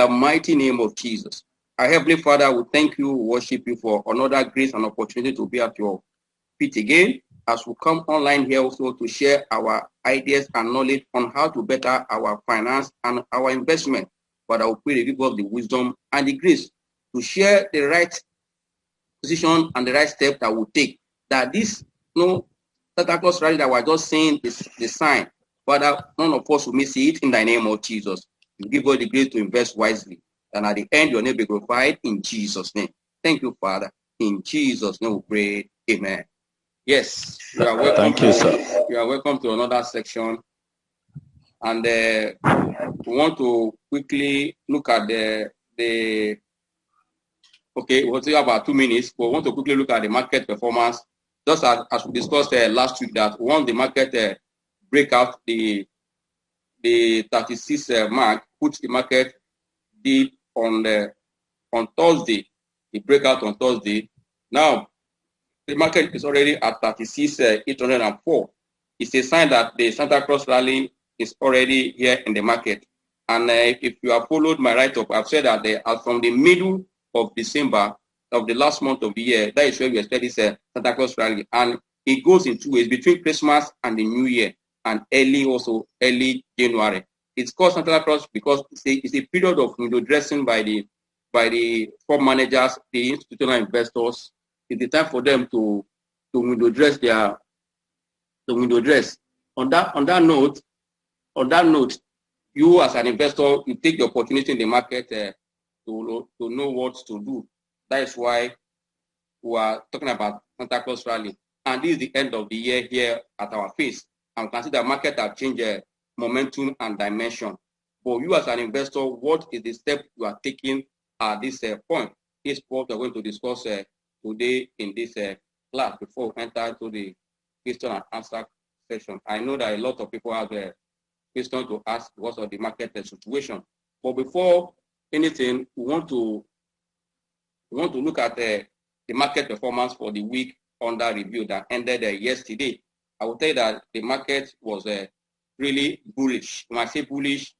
the mighty name of Jesus. Our Heavenly Father, we thank you, worship you for another grace and opportunity to be at your feet again, as we come online here also to share our ideas and knowledge on how to better our finance and our investment. But I will pray to give us the wisdom and the grace to share the right position and the right step that we take. That this, Santa Claus rally that we're just saying is the sign, Father, none of us will miss it in the name of Jesus. You give us the grace to invest wisely. And at the end, your name be glorified in Jesus' name. Thank you, Father. In Jesus' name we pray. Amen. Yes, you are welcome. Thank you, sir. You are welcome to another section. And we want to quickly look at okay, we'll take about 2 minutes, but we want to quickly look at the market performance. Just as we discussed last week, that once the market break out the 36 mark, which the market did on Thursday, the breakout on Thursday. Now, the market is already at 36,804. It's a sign that the Santa Claus rally is already here in the market. And if you have followed my write-up, I've said that from the middle of December of the last month of the year, that is where we expect this Santa Claus rally. And it goes in 2 ways, between Christmas and the New Year, and early January. It's called Santa Claus because it's a period of window dressing by the fund managers, the institutional investors. It's the time for them to window dress On that note, you as an investor, you take the opportunity in the market to know what to do. That is why we are talking about Santa Claus rally. And this is the end of the year here at our face. And we can see the market have changed momentum and dimension. But you as an investor, what is the step you are taking at this point? This is what we're going to discuss today in this class before we enter into the question and answer session. I know that a lot of people have a question to ask because of the market situation. But before anything, we want to look at the market performance for the week under review that ended yesterday. I will tell you that the market was really bullish. When I say bullish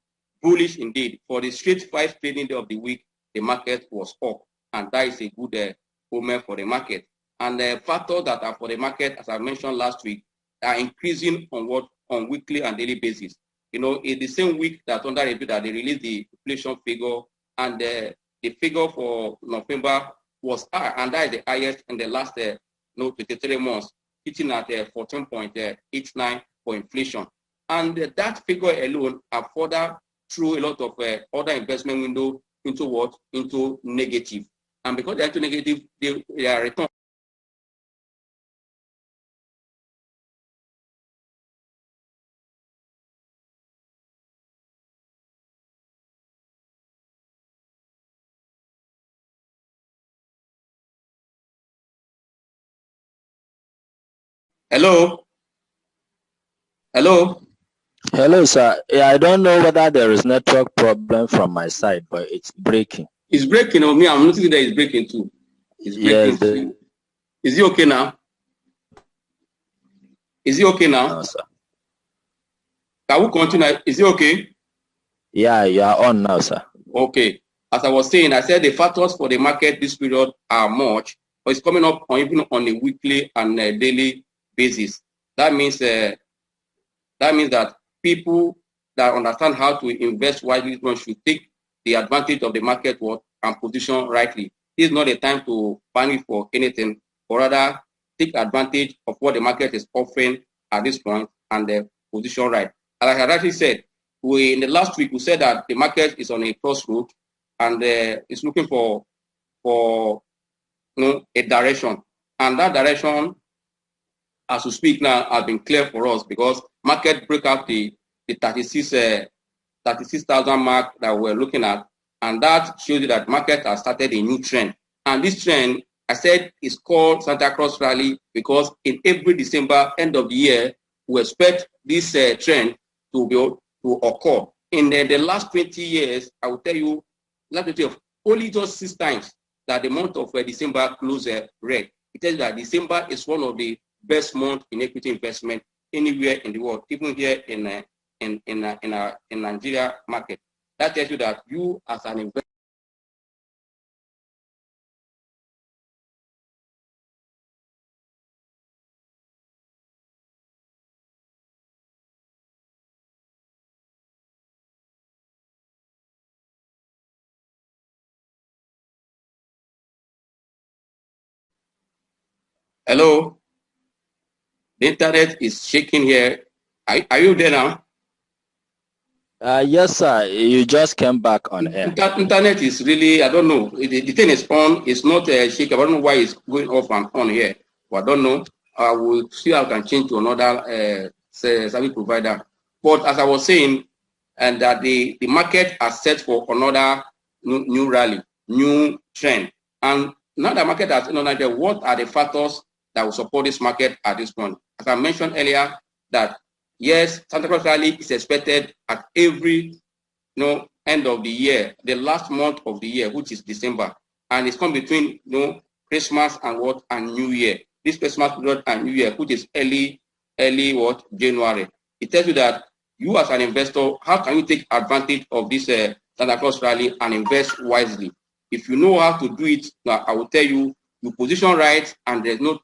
indeed. For the straight 5 trading day of the week, the market was up, and that is a good omen for the market. And the factors that are for the market, as I mentioned last week, are increasing on weekly and daily basis. In the same week that under review that they released the inflation figure, and the figure for November was high, and that is the highest in the last 23 months, hitting at 14.89 for inflation. And that figure alone have further threw a lot of other investment window into what? Into negative. And because they're into negative, they are return. Hello? Hello, sir. Yeah, I don't know whether there is network problem from my side, but it's breaking. It's breaking on me. I'm noticing that it's breaking too. It's breaking too. Is it okay now? No, sir. Can we continue? Is it okay? Yeah, you are on now, sir. Okay. As I was saying, I said the factors for the market this period are much, but it's coming up even on a weekly and daily basis. That means that people that understand how to invest wisely should take the advantage of the market and position rightly. This is not a time to panic for anything, but rather take advantage of what the market is offering at this point and position right. Like I actually said, in the last week we said that the market is on a crossroad and it's looking for a direction, and that direction, as we speak now, has been clear for us because market break out the 36,000 mark that we're looking at, and that shows you that market has started a new trend. And this trend, I said, is called Santa Claus rally because in every December, end of the year, we expect this trend to occur. In the last 20 years, I will tell you, only just 6 times that the month of December closed red. It tells you that December is one of the best months in equity investment anywhere in the world, even here in Nigeria market. That tells you that you as an investor. Hello, the internet is shaking here. Are you there now? Yes, sir. You just came back on air. Internet is really, I don't know. The thing is on. It's not shaking. I don't know why it's going off and on here. But I don't know. I will see how I can change to another service provider. But as I was saying, and that the market has set for another new rally, new trend. And now the market has what are the factors that will support this market at this point? As I mentioned earlier, that yes, Santa Claus rally is expected at every end of the year, the last month of the year, which is December, and it's come between Christmas and New Year. This Christmas period and New Year, which is early January. It tells you that you as an investor, how can you take advantage of this Santa Claus rally and invest wisely? If you know how to do it, now I will tell you, you position right, and there's no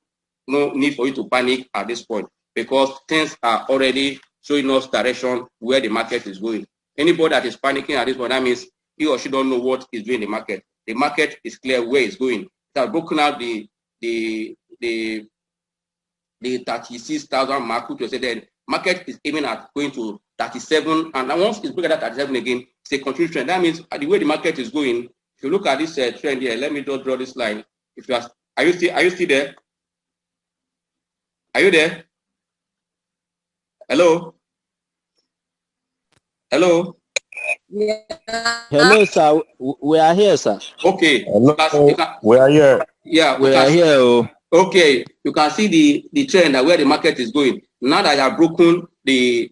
need for you to panic at this point, because things are already showing us direction where the market is going. Anybody that is panicking at this point, that means he or she don't know what is doing in the market. The market is clear where it's going. It has broken out the 36,000 mark, which was said then market is aiming at going to 37, and once it's broken at 37 again, it's a continuous trend. That means the way the market is going, if you look at this trend here, let me just draw this line. If you are you still there? Are you there? Hello? Hello? Yeah. Hello, sir. We are here, sir. Okay. Hello. We are here. Yeah, we are here. Oh. Okay, you can see the trend where the market is going. Now that I have broken the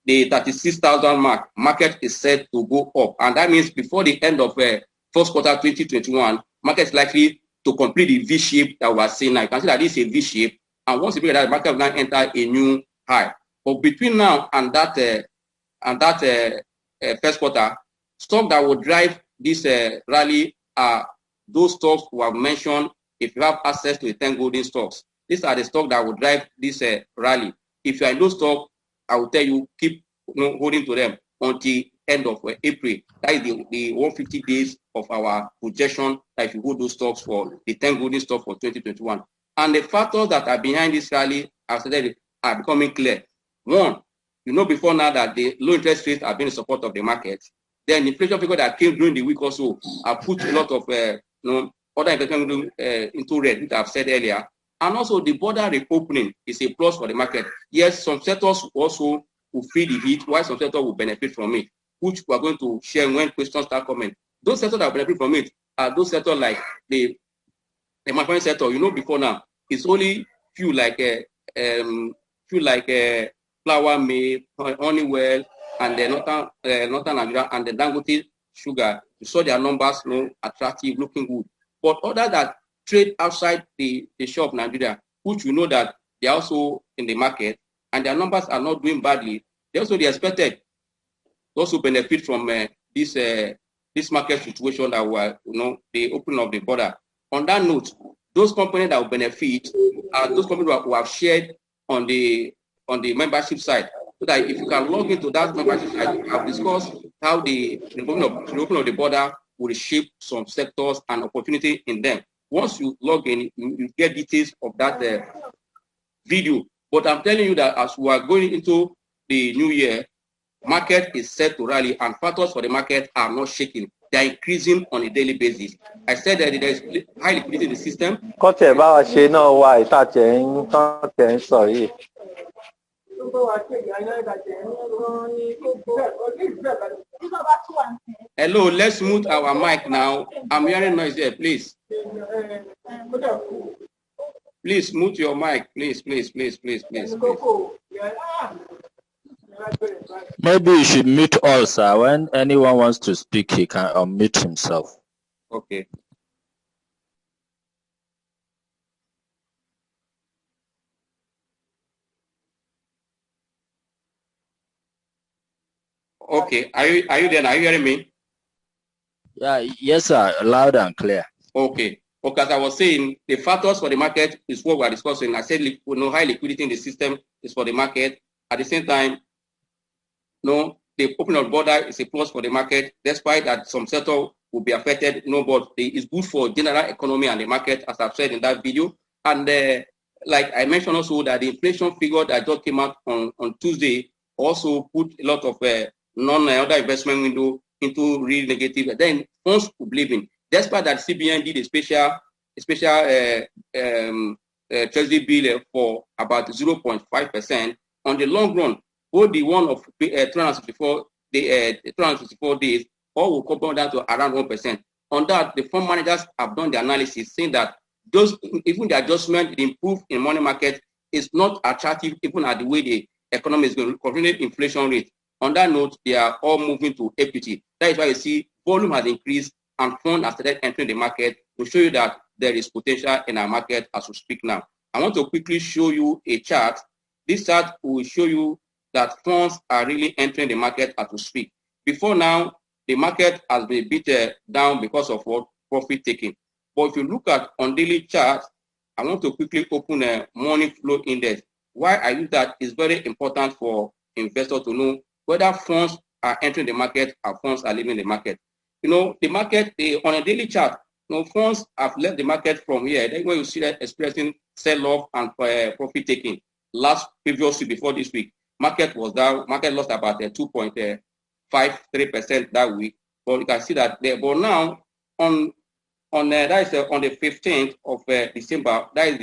36,000 mark, market is set to go up, and that means before the end of first quarter 2021, market is likely to complete the V shape that we are seeing now. You can see that this is a V shape, and once you break that, the market will now enter a new high. But between now and that first quarter, stock that will drive this rally are those stocks we have mentioned. If you have access to the 10 golden stocks, these are the stocks that will drive this rally. If you are in those stocks, I will tell you, keep holding to them until end of April. That is the 150 days of our projection that if you hold those stocks for the 10 golden stocks for 2021. And the factors that are behind this rally, as I said, are becoming clear. One, you know before now that the low interest rates have been in support of the market. Then the inflation figure that came during the week also have put a lot of other investment into red, which I've said earlier. And also the border reopening is a plus for the market. Yes, some sectors also will feel the heat, while some sectors will benefit from it, which we are going to share when questions start coming. Those sectors that benefit from it are those sectors like the manufacturing sector. You know before now, it's only few like flour mill, Honeywell, and the Northern Nigeria and the Dangote sugar. You saw their numbers attractive, looking good. But others that trade outside the shore of Nigeria, which we know that they are also in the market and their numbers are not doing badly, they expected to also benefit from this market situation that were the opening of the border. On that note, those companies that will benefit are those companies who have shared on the membership side, so that if you can log into that membership side, I've discussed how the opening of the border will shape some sectors and opportunity in them. Once you log in, you get details of that video. But I'm telling you that as we are going into the new year, market is set to rally, and factors for the market are not shaking. They are increasing on a daily basis. I said that there is high liquidity in the system. Hello, let's mute our mic now. I'm hearing noise there, please. Please mute your mic, please. Maybe you should mute all, sir. When anyone wants to speak, he can unmute himself. Okay. Okay, are you there? Are you hearing me? Yeah, yes, sir. Loud and clear. Okay. Okay, as I was saying, the factors for the market is what we are discussing. I said, high liquidity in the system is for the market. At the same time, the opening of border is a plus for the market, despite that some sector will be affected. But it's good for general economy and the market, as I've said in that video. And like I mentioned also that the inflation figure that just came out on Tuesday also put a lot of non-other investment window into real negative. Then funds to believe in, despite that CBN did a special treasury bill for about 0.5%. On the long run, both the one of 364 days, all will come down to around 1%. On that, the fund managers have done the analysis, saying that even the adjustment, the improve in money market is not attractive, even at the way the economy is going, considering inflation rate. On that note, they are all moving to equity. That is why you see volume has increased and funds have started entering the market to show you that there is potential in our market as we speak now. I want to quickly show you a chart. This chart will show you that funds are really entering the market as we speak. Before now, the market has been beat down because of what? Profit taking. But if you look at on daily charts, I want to quickly open a money flow index. Why I use that is very important for investors to know whether funds are entering the market or funds are leaving the market. The market on a daily chart, funds have left the market from here. Then when you see that expressing sell-off and profit taking last previous week before this week, market was down. Market lost about 2.53% that week. But you can see that there. But now on that is on the 15th of December, that is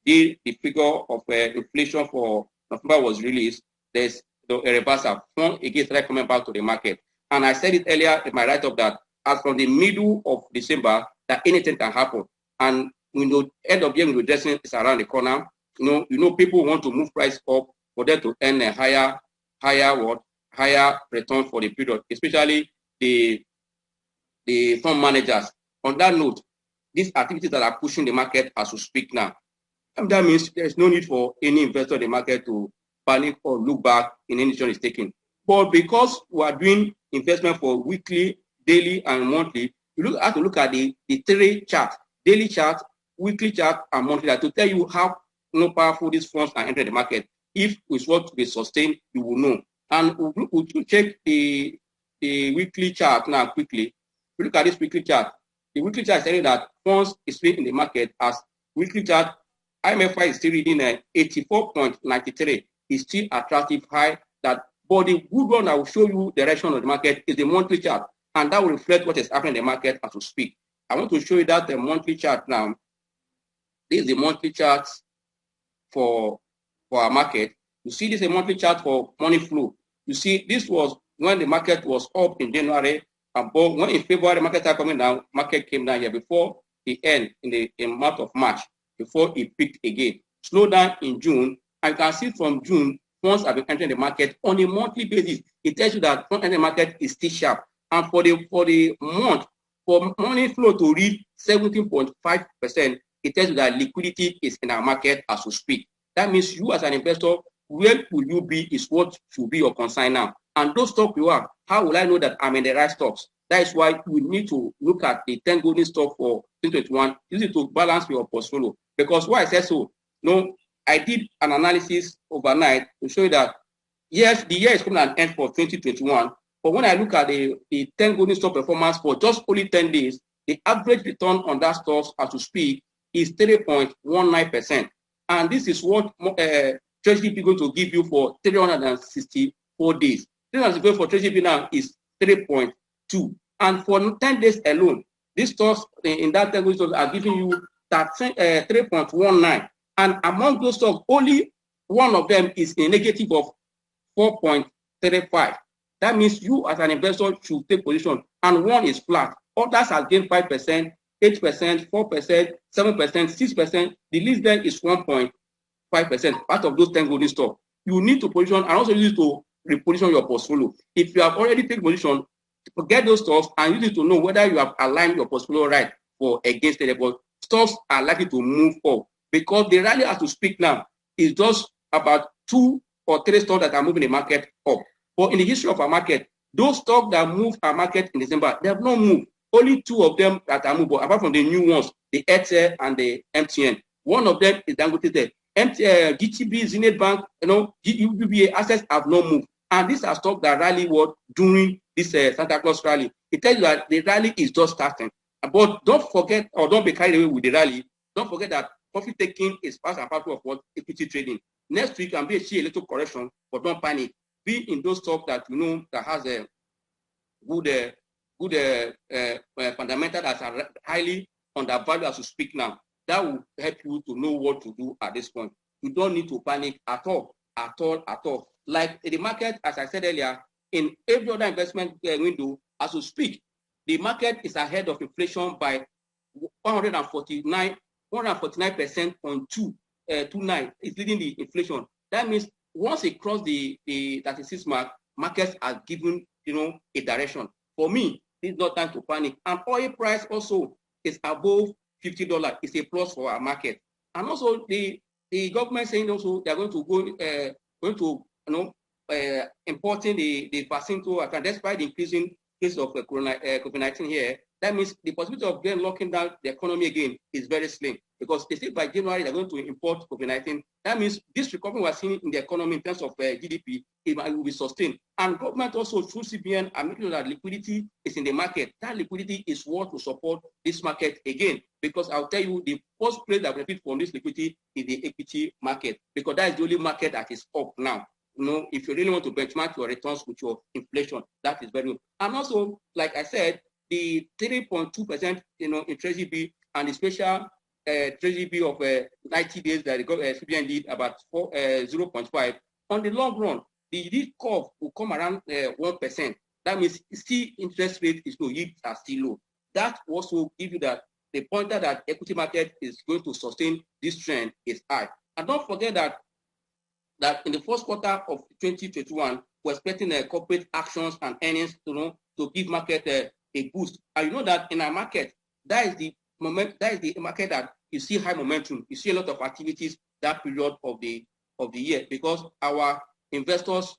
the figure of inflation for November was released. There's a reversal. Funds again started coming back to the market. And I said it earlier in my write-up that as from the middle of December, that anything can happen. And end of year redressing is around the corner. People want to move price up for them to earn a higher return for the period, especially the fund managers. On that note, these activities that are pushing the market as we speak now, and that means there's no need for any investor in the market to panic or look back in any decision is taken. But because we are doing investment for weekly, daily, and monthly, you have to look at the three charts: daily chart, weekly chart, and monthly, to tell you how powerful these funds are entering the market. If it's what to be sustained, you will know. And we'll check the weekly chart now quickly. We look at this weekly chart. The weekly chart is telling that funds is still in the market as weekly chart. IMFI is still reading 84.93. Is still attractive high. But the good one that will show you the direction of the market is the monthly chart, and that will reflect what is happening in the market as we speak. I want to show you that the monthly chart now. This is the monthly chart for our market. You see this is a monthly chart for money flow. You see this was when the market was up in January, but when in February the market started coming down, market came down here before the end in the month of March, before it peaked again. Slow down in June, and you can see from June, funds have been entering the market on a monthly basis. It tells you that fund entering the market is still sharp. And for the month, for money flow to reach 17.5%, it tells you that liquidity is in our market as we speak. That means you as an investor, where will you be is what should be your concern now. And those stocks you are, how will I know that I'm in the right stocks? That is why we need to look at the 10 golden stocks for 2021. Use it to balance your portfolio. Because why I said so, I did an analysis overnight to show you that, yes, the year is coming to an end for 2021. But when I look at the 10 golden stock performance for just only 10 days, the average return on that stocks as we speak is 3.19%. And this is what Treasury is going to give you for 364 days. 364 for Treasury now is 3.2. And for 10 days alone, these stocks in that 10 golden stocks are giving you 3.19. And among those stocks, only one of them is a negative of 4.35. That means you as an investor should take position, and one is flat. Others have gained 5%, 8%, 4%, 7%, 6%. The least there is 1.5%. Part of those 10 golden stocks. You need to position and also use it to reposition your portfolio. If you have already taken position, forget those stocks and use it to know whether you have aligned your portfolio right or against it. But stocks are likely to move up because the rally as to speak now is just about 2 or 3 stocks that are moving the market up. But in the history of our market, Those stocks that moved our market in December, they have not moved. Only two of them that are moved, apart from the new ones, the Airtel and the MTN. One of them is Dangote. GTB, Zenith Bank, UBA assets have not moved. And these are stocks that rally during this Santa Claus rally. It tells you that the rally is just starting. But don't forget, or don't be carried away with the rally. Don't forget that profit taking is part and parcel of what equity trading. Next week can see a little correction, but don't panic. Be in those stocks that that has a good fundamental that are highly undervalued as you speak now. That will help you to know what to do at this point. You don't need to panic at all. Like the market, as I said earlier, in every other investment window, as we speak, the market is ahead of inflation by 149%.29. It's leading the inflation. That means once it crossed the 36 mark, markets are given a direction. For me, it's not time to panic. And oil price also is above $50. It's a plus for our market. And also the government saying also they're going to importing the vaccine to account despite the increasing case of COVID-19 here. That means the possibility of them locking down the economy again is very slim, because they say by January they're going to import COVID-19. That means this recovery we're seeing in the economy in terms of GDP, it will be sustained. And government also through CBN are making sure that liquidity is in the market. That liquidity is what will support this market again, because I'll tell you the first place that benefits from this liquidity is the equity market, because that is the only market that is up now. If you really want to benchmark your returns with your inflation, that is very good. And also, like I said, the 3.2% in Treasury bill and the special Treasury bill of 90 days that the CBN did about 0.5. On the long run, the yield curve will come around 1%. That means still interest rate is low, yields are still low. That also give you that the pointer that equity market is going to sustain this trend is high. And don't forget that in the first quarter of 2021, we're expecting corporate actions and earnings to give market a boost. And you know that in our market, that is the market that you see high momentum. You see a lot of activities that period of the year, because our investors,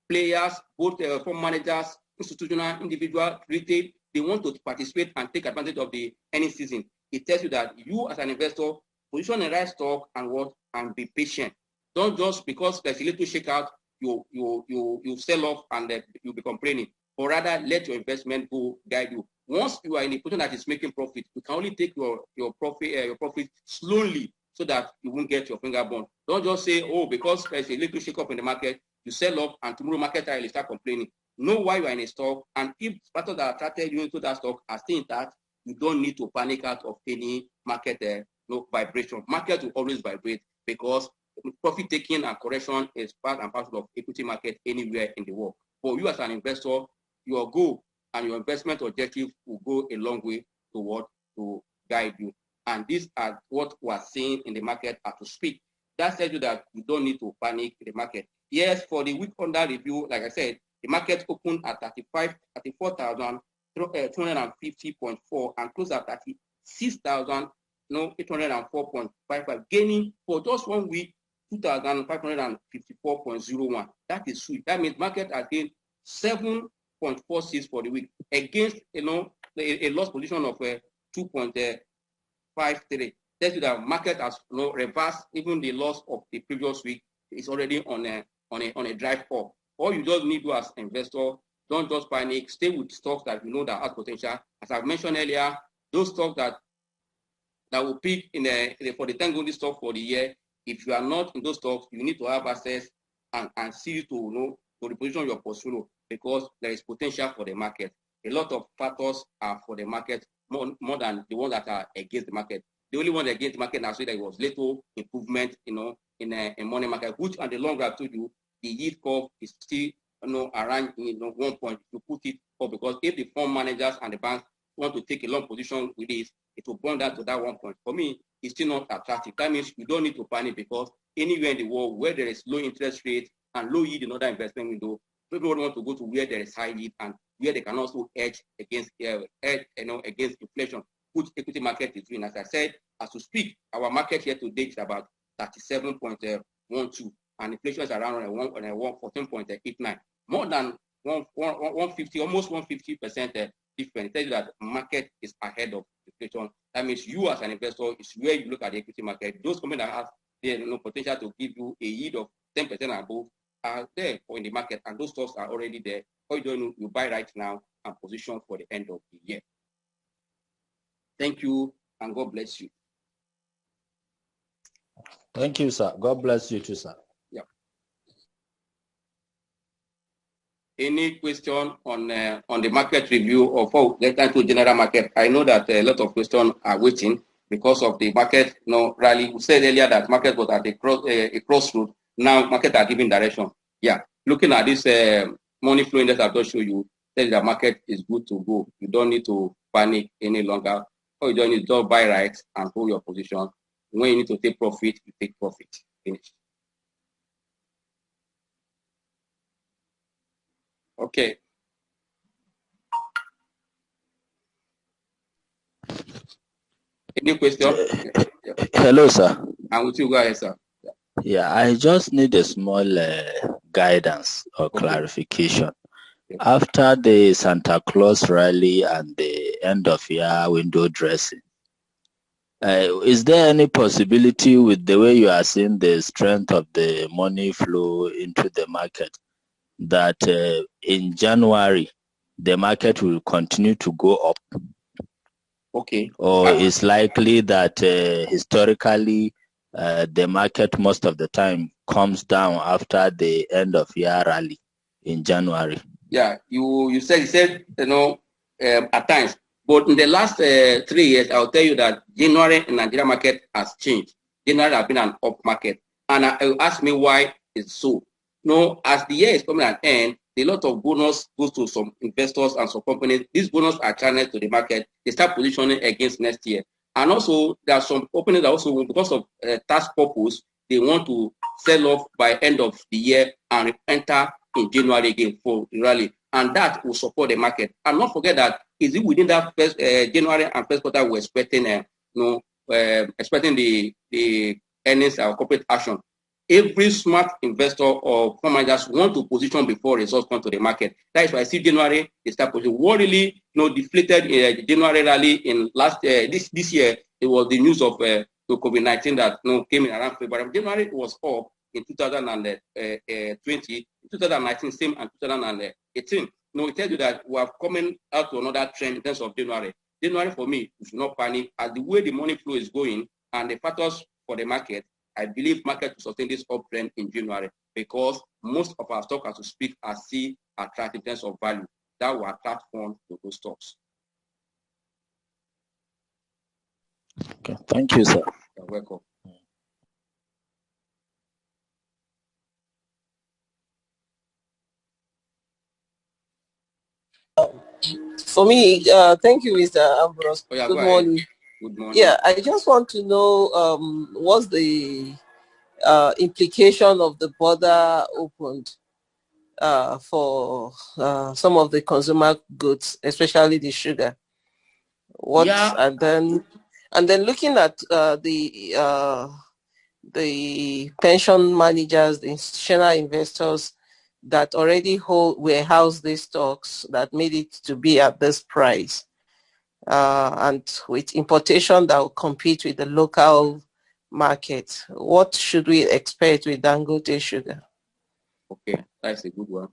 players, both fund managers, institutional, individual, retail, they want to participate and take advantage of the earnings season. It tells you that you as an investor position the right stock and be patient. Don't just because there's a little shakeout, you sell off and you'll be complaining. Or rather, let your investment go guide you. Once you are in a position that is making profit, you can only take your profit slowly so that you won't get your finger burned. Don't just say, oh, because there's a little shake up in the market, you sell off and tomorrow market will start complaining. Know why you are in a stock, and if factors that attracted you into that stock are still intact, you don't need to panic out of any market vibration. Market will always vibrate, because profit taking and correction is part and parcel of equity market anywhere in the world. For you as an investor, your goal and your investment objective will go a long way to guide you. And these are what we are seeing in the market as to speak. That tells you that you don't need to panic in the market. Yes, for the week under review, like I said, the market opened at 34,250.4 and closed at 36,804.55, gaining for just 1 week 2,554.01. That is sweet. That means market has gained 7.46 for the week against a loss position of 2.53. Tells you that market has reversed even the loss of the previous week. Is already on a drive up. All you just need to as an investor, don't just panic. Stay with stocks that you know that has potential. As I mentioned earlier, those stocks that will peak for the 10 golden stock for the year. If you are not in those stocks, you need to have access and see to reposition your portfolio, because there is potential for the market. A lot of factors are for the market more than the ones that are against the market. The only one against the market now say that it was little improvement, in money market, which on the long run I told you, the yield curve is still around 1 point. You put it up, because if the fund managers and the banks want to take a long position with this, it will burn down to that 1 point. For me, it's still not attractive. That means you don't need to panic, because anywhere in the world where there is low interest rate and low yield in other investment window, people want to go to where there is high yield and where they can also hedge against against inflation, which equity market is doing. As I said, as we speak, our market here today is about 37.12, and inflation is around 14.89. More than 150, almost 150% difference. It tells you that market is ahead of inflation. That means you as an investor is where you look at the equity market. Those companies that have the potential to give you a yield of 10% above are there in the market, and those stocks are already there. All you do, you buy right now and position for the end of the year. Thank you, and God bless you. Thank you, sir. God bless you too, sir. Yeah. Any question on the market review or for let's go to general market? I know that a lot of questions are waiting because of the market rally. We said earlier that market was at a crossroad. Now market are giving direction. Yeah, looking at this money flow index I've just shown you, tell you that market is good to go. You don't need to panic any longer. All you don't need to buy right and hold your position. When you need to take profit, you take profit. Finish. Okay. Any question? Hello, sir. I'm with you. Go ahead, sir. Yeah, I just need a small guidance or clarification. After the Santa Claus rally and the end of year window dressing, is there any possibility with the way you are seeing the strength of the money flow into the market that in January the market will continue to go up? Okay. Or it's likely that historically the market most of the time comes down after the end of year rally in January? Yeah, you said at times, but in the last 3 years, I'll tell you that January in Nigeria market has changed. January has been an up market, and I ask me why it's so. As the year is coming at end, a lot of bonus goes to some investors and some companies. These bonus are channeled to the market. They start positioning against next year, and also there are some companies that also, because of tax purpose, they want to sell off by end of the year and enter in January again for rally, and that will support the market. And not forget that is it within that first January and first quarter we're expecting expecting the earnings or corporate action. Every smart investor or fund managers want to position before results come to the market. That is why I see January they start positioning. What really deflated January rally in last this year, it was the news of COVID-19 that came in around February. January was up in 2020, 2019 same, and 2018. It tells you that we are coming out to another trend in terms of January. January for me, you should not panic. As the way the money flow is going and the factors for the market, I believe market will sustain this uptrend in January because most of our stocks, as we speak, are still attractive in terms of value. That will attract funds to those stocks. Okay, thank you, sir. You're welcome. For me, thank you, Mr. Ambrose. Oh, yeah, Good morning. Good morning. Yeah, I just want to know what's the implication of the border opened for some of the consumer goods, especially the sugar. And then looking at the pension managers, the institutional investors that already warehouse these stocks that made it to be at this price, and with importation that will compete with the local market, what should we expect with Dangote sugar? Okay, that's a good one.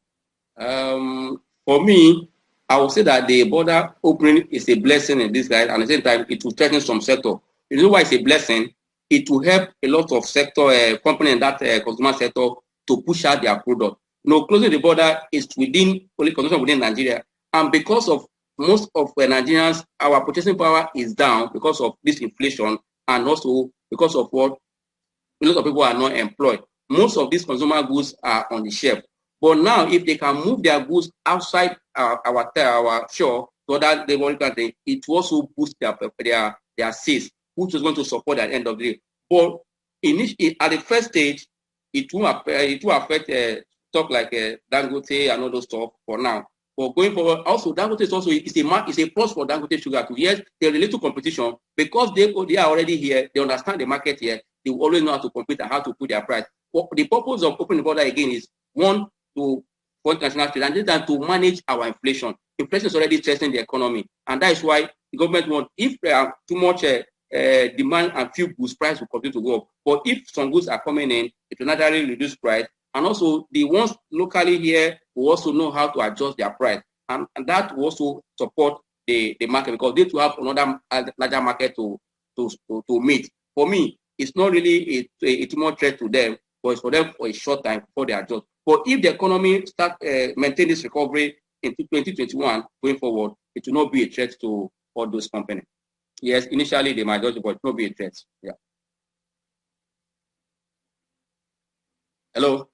For me, I would say that the border opening is a blessing in disguise, and at the same time, it will threaten some sector. You know why it's a blessing? It will help a lot of sector companies in that consumer sector to push out their product. Closing the border is only consumption within Nigeria, and because of most of Nigerians, our purchasing power is down because of this inflation, and also because of what a lot of people are not employed. Most of these consumer goods are on the shelf. But now, if they can move their goods outside our shore to other neighboring countries, it will also boost their sales, which is going to support at the end of the day. But at the first stage, it will affect stuff like Dangote and all those stuff for now. But going forward, also Dangote is also it's a plus for Dangote sugar too. Yes, there's a little competition because they are already here. They understand the market here. They will always know how to compete and how to put their price. But the purpose of opening the border again is one, to for international trade, and this time to manage our inflation. Inflation is already stressing the economy, and that is why the government wants, if there are too much demand and few goods, price will continue to go up. But if some goods are coming in, it will naturally reduce price. And also the ones locally here will also know how to adjust their price. And that will also support the market, because they will have another larger market to meet. For me, it's not really a too much threat to them, but it's for them for a short time before they adjust. But if the economy start maintain this recovery in 2021 going forward, it will not be a threat to all those companies. Yes, initially they might judge, but it will not be a threat. Yeah. Hello.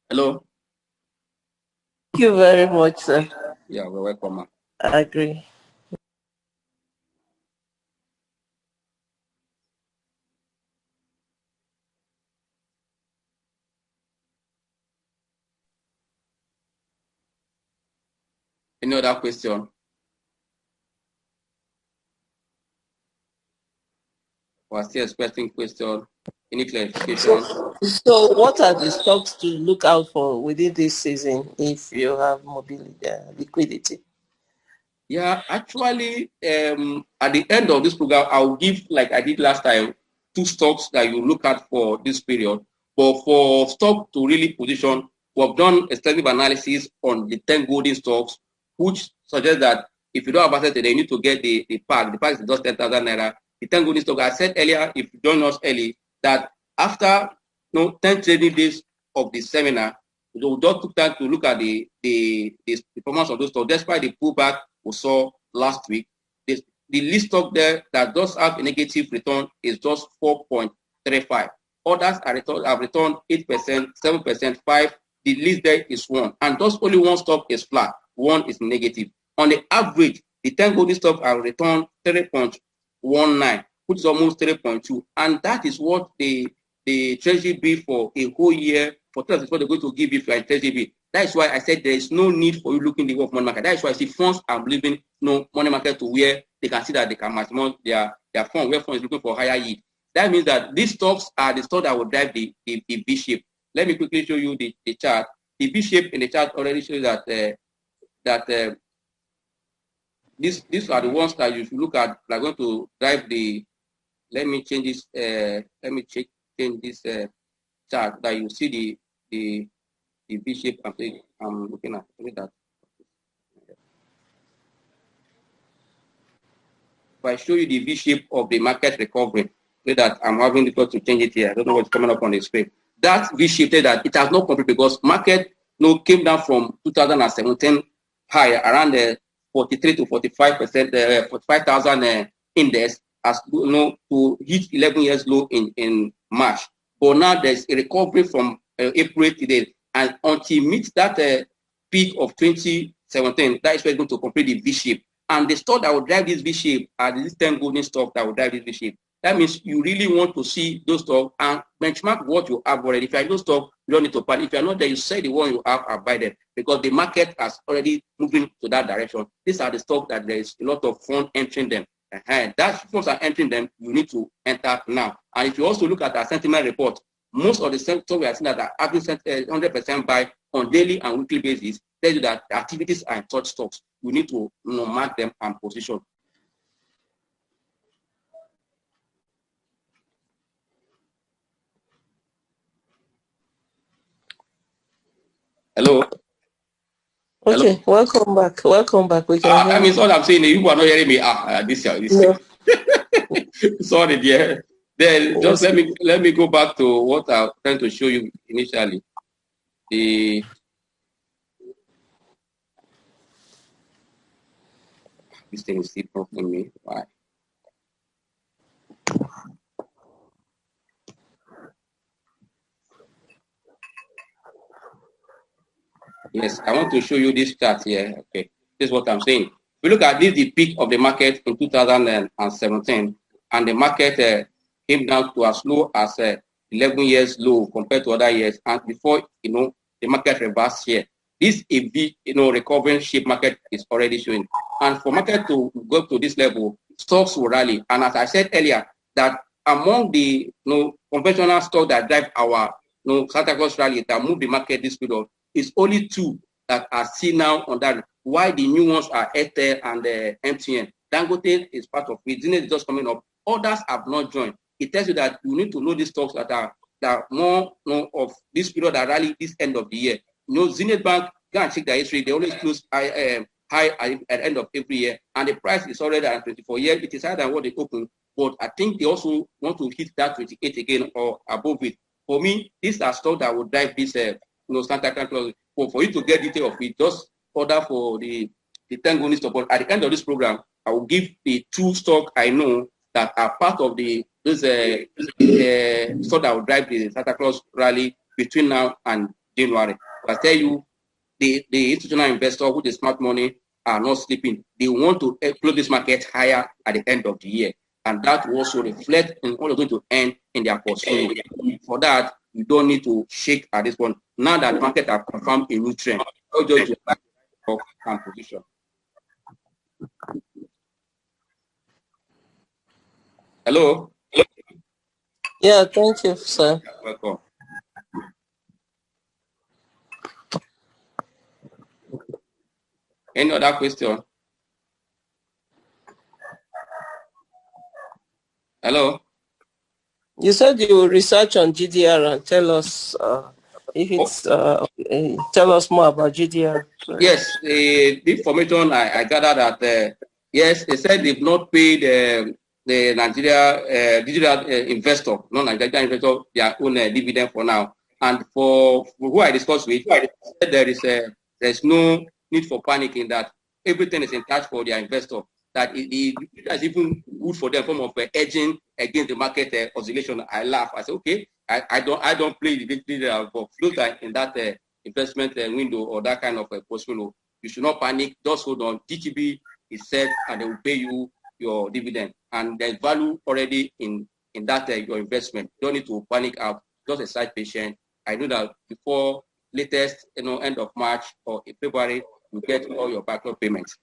Hello. Thank you very much, sir. Yeah, we're welcome. I agree. Any other question? We're still expecting question. Any clarification? So what are the stocks to look out for within this season if you have mobility, liquidity? Yeah, actually, at the end of this program, I'll give, like I did last time, 2 stocks that you look at for this period. But for stock to really position, we've done extensive analysis on the 10 golden stocks, which suggests that if you don't have access to them, you need to get the pack. The pack is just 10,000 naira. The 10 golden stocks, I said earlier, if you join us early, that after 10 trading days of the seminar, we just took time to look at the performance of those stocks. Despite the pullback we saw last week, the list stock there that does have a negative return is just 4.35. Others have returned 8%, 7%, 5%. The list there is 1. And just only one stock is flat. 1 is negative. On the average, the 10 golden stocks have returned 3.19, which is almost 3.2. And that is what the treasury bill for a whole year, for 12 is what they're going to give you if you are in treasury bill. That is why I said there is no need for you looking the way of money market. That is why I see funds are leaving money market to where they can see that they can maximize their fund, where fund is looking for higher yield. That means that these stocks are the stocks that will drive the V shape. Let me quickly show you the chart. The V shape in the chart already shows that these are the ones that you should look at. They're going to drive the. Let me change this. Let me change this chart that you see the V shape. I'm looking at. Look at that. If I show you the V shape of the market recovery, so that I'm having difficulty to change it here. I don't know what's coming up on the screen. That V shape that it has not completed because market came down from 2017 high around the 43 to 45%, 45,000 index as to hit 11 years low in March. But now there's a recovery from April today, and until it meets that peak of 2017, that is where it's going to complete the V shape. And the stock that will drive this V shape are these 10 golden stocks that will drive this V shape. That means you really want to see those stocks and benchmark what you have already. If you have those stocks, you don't need to panic. If you're not there, you say the one you have are buy them because the market has already moving to that direction. These are the stocks that there is a lot of fund entering them. That funds are entering them, you need to enter now. And if you also look at our sentiment report, most of the stocks we are seeing that are having 100% buy on daily and weekly basis, tell you that the activities are in such stocks. You need to mark them and position. Hello. Okay, hello. Welcome back. Welcome back. We can I mean, all I'm saying is you are not hearing me. This no. Sorry, dear. Then just let me go back to what I was trying to show you initially. This thing is still blocking me. Why? Yes, I want to show you this chart here. Okay, this is what I'm saying. If we look at this, the peak of the market in 2017, and the market came down to as low as 11 years low compared to other years, and before the market reversed here. This AV, recovering shape market is already showing, and for market to go to this level, stocks will rally. And as I said earlier, that among the conventional stocks that drive our Santa Claus rally that move the market this period. It's only two that are seen now on that. Why the new ones are Airtel and MTN. Dangote is part of it. Zenith is just coming up. Others have not joined. It tells you that you need to know these stocks that are more of this period that rally this end of the year. Zenith Bank, go and check their history. They always close high at the end of every year, and the price is already at 24 years. It is higher than what they open, but I think they also want to hit that 28 again or above it. For me, these are stocks that will drive this, Santa Claus. For you to get detail of it, just order for the 10 golden stock. But at the end of this program, I will give the two stock I know that are part of this stock that will drive the Santa Claus rally between now and January. I tell you, the institutional investor with the smart money are not sleeping. They want to close this market higher at the end of the year. And that will also reflect in what they're going to earn in their portfolio. For that, you don't need to shake at this point. Now that market have confirmed a new trend, just and position. Hello? Yeah, thank you, sir. Welcome. Any other question? Hello? You said you will research on GDR and tell us if it's tell us more about GDR. Sorry. Yes, the information I gathered that yes, they said they've not paid the Nigeria digital investor, non-Nigerian investor, their own dividend for now. And for who I discussed with, I said there's no need for panicking, that everything is in touch for their investor. That it is even good for them, form of edging against the market oscillation. I laugh. I say, okay, I don't play the digital, but float in that investment window or that kind of portfolio. You should not panic. Just hold on. GTB is set, and they will pay you your dividend. And there's value already in that your investment. You don't need to panic out. Just exercise patience. I know that before latest, end of March or in February, you get all your backlog payments.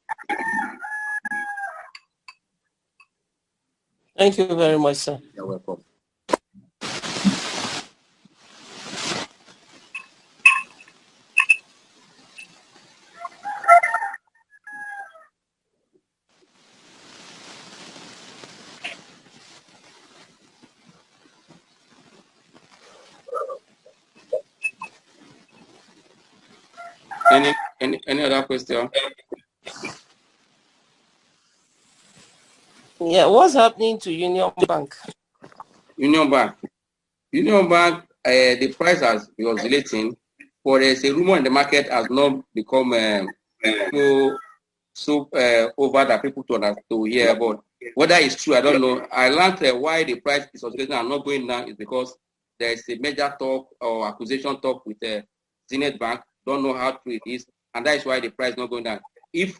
Thank you very much, sir. You're welcome. Any other question? Yeah, what's happening to Union Bank? Union Bank, the price has been oscillating, but there's a rumor in the market has not become so over that people to hear about. Whether it's true, I don't know. I learned why the price is oscillating and not going down is because there is a major talk or acquisition talk with Zenith Bank. Don't know how true it is, and that is why the price is not going down. If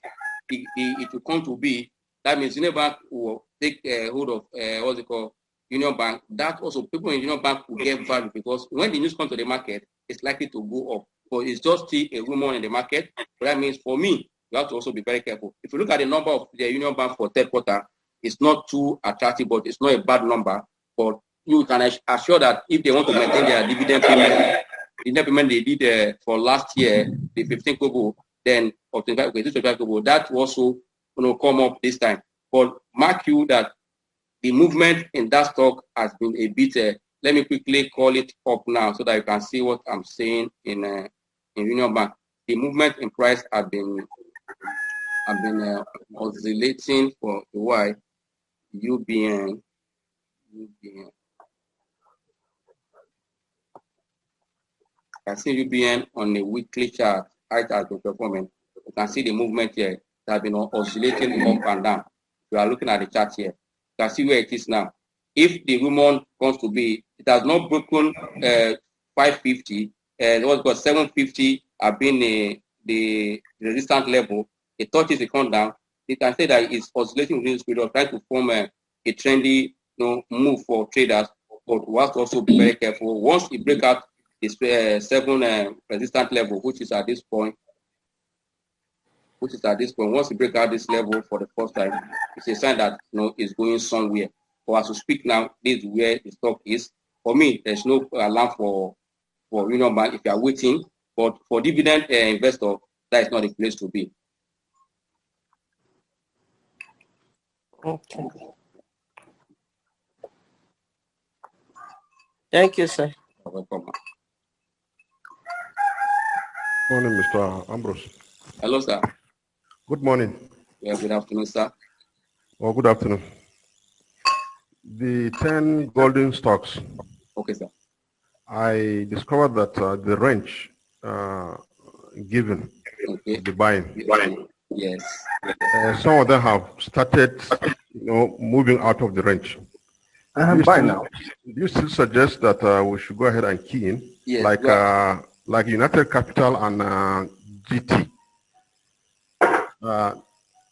it will come to be, that means Zenith Bank will take hold of what's it called, Union Bank. That also people in Union Bank will get value, because when the news comes to the market, it's likely to go up. But it's just still a rumor in the market. But that means for me, you have to also be very careful. If you look at the number of the Union Bank for third quarter, it's not too attractive, but it's not a bad number. But you can assure that if they want to maintain their dividend payment, they did for last year, the 15 kobo, then or 25 kobo, that also come up this time. But mark you that the movement in that stock has been a bit. Let me quickly call it up now so that you can see what I'm saying in Union Bank. The movement in price has been oscillating for a while. UBN. I can see UBN on a weekly chart. It has been performing. You can see the movement here that has been oscillating up and down. You are looking at the chart here. You can see where it is now. If the rumor comes to be, it has not broken 550. What's called 750 have been the resistance level. It touches the come down. You can say that it's oscillating within this period, trying to form a trendy move for traders. But we have to also be very careful. Once it breaks out this 7 resistance level, which is at this point. Once you break out this level for the first time, it's a sign that it's going somewhere. But as we speak now, this is where the stock is. For me, there's no alarm for for Union Bank if you are waiting. But for dividend investor, that is not the place to be. Okay. Thank you, sir. You're welcome. Morning, Mr. Ambrose. Hello, sir. Good morning. Yeah, good afternoon, sir. Or good afternoon. The 10 golden stocks. Okay, sir. I discovered that the range given Okay. the buying. Yes. Some of them have started, moving out of the range. Do you still suggest that we should go ahead and key in? Yes. Like United Capital and GT?